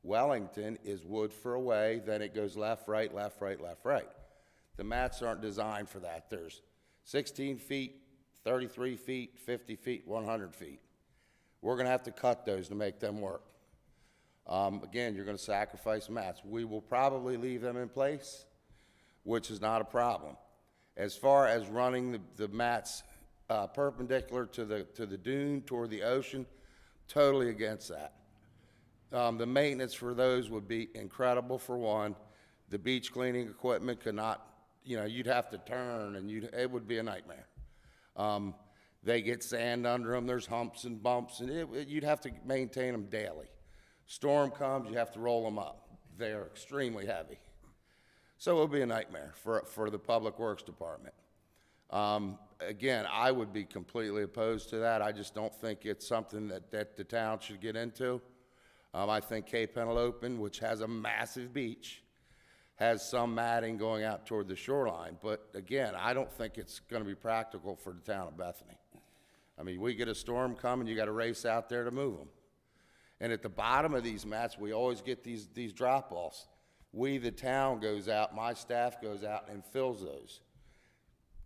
Wellington is wood for a way, then it goes left, right, left, right, left, right. The mats aren't designed for that. There's 16 feet, 33 feet, 50 feet, 100 feet. We're gonna have to cut those to make them work. Again, you're gonna sacrifice mats. We will probably leave them in place, which is not a problem. As far as running the mats perpendicular to the dune toward the ocean, totally against that. The maintenance for those would be incredible, for one. The beach cleaning equipment could not, you'd have to turn and it would be a nightmare. They get sand under them, there's humps and bumps, and you'd have to maintain them daily. Storm comes, you have to roll them up. They are extremely heavy. So it would be a nightmare for the Public Works Department. Again, I would be completely opposed to that. I just don't think it's something that the town should get into. I think Cape Penelope, which has a massive beach, has some matting going out toward the shoreline. But again, I don't think it's going to be practical for the town of Bethany. I mean, we get a storm coming, you got to race out there to move them. And at the bottom of these mats, we always get these drop-offs. We, the town, goes out, my staff goes out and fills those.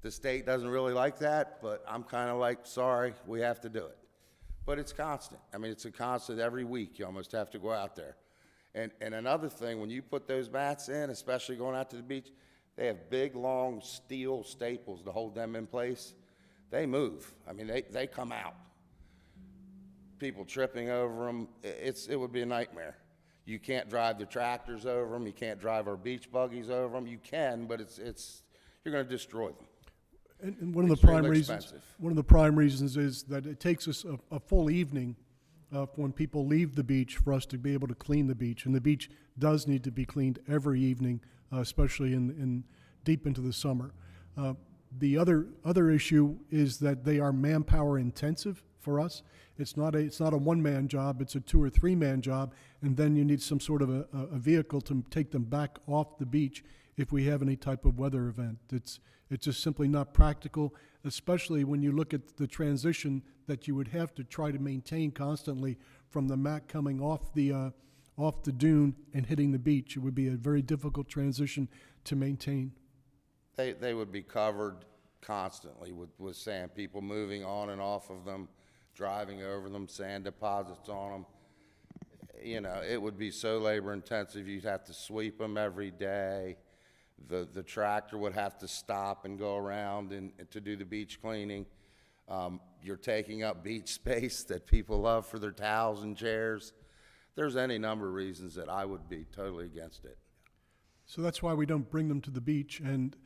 The state doesn't really like that, but I'm kind of like, sorry, we have to do it. But it's constant. I mean, it's a constant every week. You almost have to go out there. And another thing, when you put those mats in, especially going out to the beach, they have big, long steel staples to hold them in place. They move. I mean, they come out. People tripping over them. It would be a nightmare. You can't drive the tractors over them. You can't drive our beach buggies over them. You can, but you're going to destroy them. And one of the prime reasons, is that it takes us a full evening when people leave the beach for us to be able to clean the beach. And the beach does need to be cleaned every evening, especially in deep into the summer. The other issue is that they are manpower intensive for us. It's not a one-man job, it's a 2 or 3 man job, and then you need some sort of a vehicle to take them back off the beach if we have any type of weather event. It's just simply not practical, especially when you look at the transition that you would have to try to maintain constantly from the mat coming off the dune and hitting the beach. It would be a very difficult transition to maintain. They would be covered constantly with sand, people moving on and off of them, driving over them, sand deposits on them. You know, it would be so labor intensive. You'd have to sweep them every day. The tractor would have to stop and go around and to do the beach cleaning. You're taking up beach space that people love for their towels and chairs. There's any number of reasons that I would be totally against it. So that's why we don't bring them to the beach, and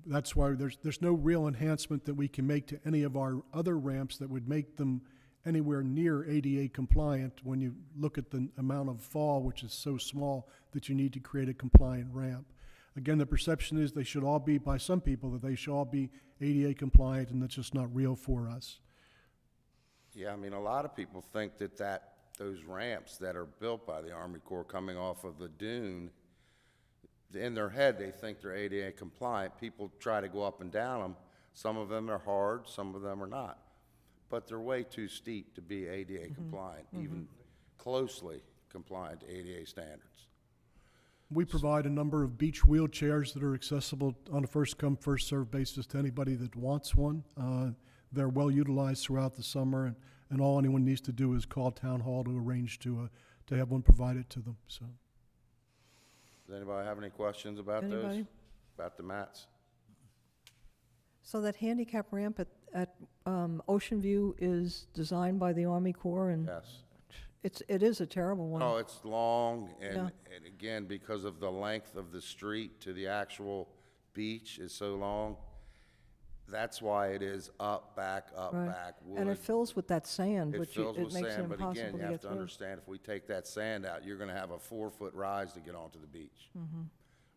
that's why there's no real enhancement that we can make to any of our other ramps that would make them anywhere near ADA compliant when you look at the amount of fall, which is so small that you need to create a compliant ramp. Again, the perception is they should all be, by some people, that they should all be ADA compliant, and that's just not real for us. Yeah, I mean, a lot of people think that those ramps that are built by the Army Corps coming off of the dune, in their head, they think they're ADA compliant. People try to go up and down them. Some of them are hard, some of them are not. But they're way too steep to be ADA compliant, even closely compliant to ADA standards. We provide a number of beach wheelchairs that are accessible on a first-come, first-served basis to anybody that wants one. They're well utilized throughout the summer, and all anyone needs to do is call Town Hall to arrange to have one provided to them. So. Does anybody have any questions about those? About the mats? So that handicap ramp at Ocean View is designed by the Army Corps, and Yes. it is a terrible one. Oh, it's long, and again, because of the length of the street to the actual beach is so long, that's why it is up, back, wood. And it fills with that sand, It which fills it with makes it sand, but impossible again, to you get have to through. understand, if we take that sand out, you're gonna have a 4-foot rise to get onto the beach,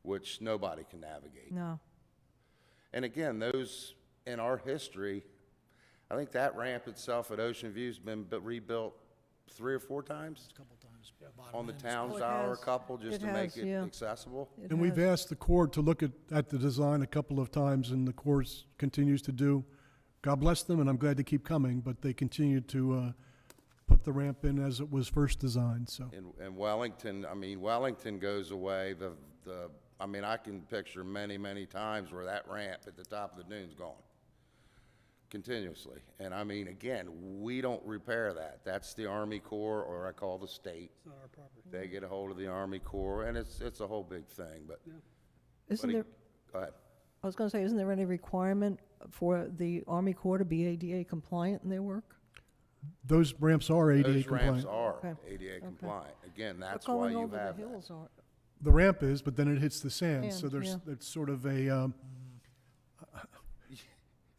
which nobody can navigate. No. And again, those, in our history, I think that ramp itself at Ocean View's been rebuilt 3 or 4 times A couple times. on the end. town's it dollar, a has. couple, just It to make has, it yeah. accessible. It And we've has. asked the Corps to look at the design a couple of times, and the Corps continues to do. God bless them, and I'm glad they keep coming, but they continue to put the ramp in as it was first designed, so. In Wellington, I mean, Wellington goes away, I mean, I can picture many, many times where that ramp at the top of the dune's gone continuously. And I mean, again, we don't repair that. That's the Army Corps, or I call the state. It's not our property. They get a hold of the Army Corps, and it's a whole big thing, but. Isn't there, Go ahead. I was going to say, isn't there any requirement for the Army Corps to be ADA compliant in their work? Those ramps are ADA Those compliant. ramps are Okay. ADA compliant. Again, But that's why going you over the have that. hills are, The ramp is, but then it hits the sand, so Sand, it's sort of a,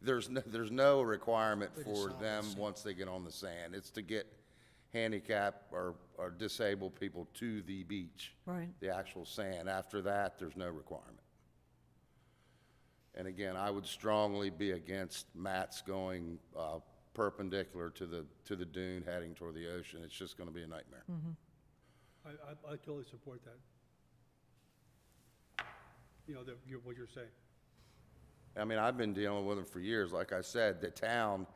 There's no requirement for them once they get on the sand. It's to get handicapped or disabled people to the beach. right. The actual sand. After that, there's no requirement. And again, I would strongly be against mats going perpendicular to the dune heading toward the ocean. It's just going to be a nightmare. I totally support that. You know, what you're saying. I mean, I've been dealing with them for years. Like I said, the town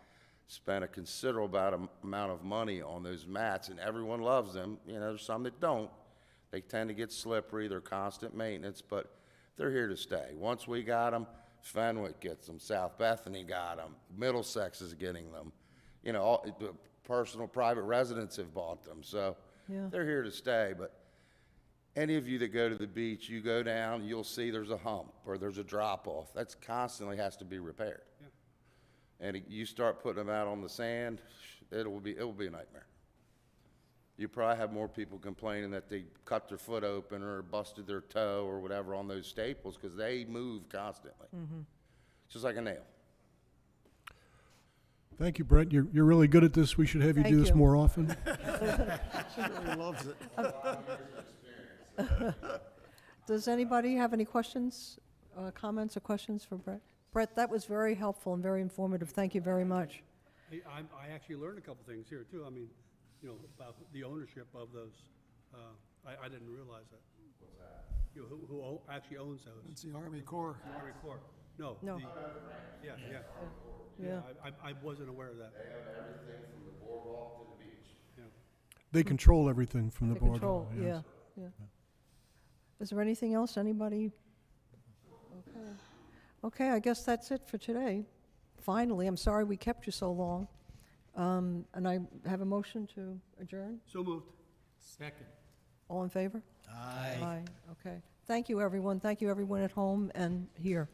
spent a considerable amount of money on those mats, and everyone loves them. You know, there's some that don't. They tend to get slippery, they're constant maintenance, but they're here to stay. Once we got them, Fenwick gets them, South Bethany got them, Middlesex is getting them. You know, all, the personal, private residents have bought them, so Yeah. they're here to stay. But any of you that go to the beach, you go down, you'll see there's a hump or there's a drop-off. That's constantly has to be repaired. Yeah. And you start putting them out on the sand, it will be a nightmare. You probably have more people complaining that they cut their foot open or busted their toe or whatever on those staples because they move constantly. Just like a nail. Thank you, Brett. You're really good at this. We should have you Thank do this you. more often. She really loves it. Does anybody have any questions, comments or questions for Brett? Brett, that was very helpful and very informative. Thank you very much. I actually learned a couple things here, too. I mean, you know, about the ownership of those. I didn't realize that. What's that? You know, who actually owns those? It's the Army Corps. The Army Corps. No. No. Yeah. Yeah. I wasn't aware of that. They have everything from the boardwalk to the beach. Yeah. They control everything from the The board. control, yeah, yeah. Is there anything else, anybody? Okay. Okay, I guess that's it for today. Finally, I'm sorry we kept you so long. And I have a motion to adjourn. So moved. Second. All in favor? Aye. Aye, okay. Thank you, everyone. Thank you, everyone at home and here.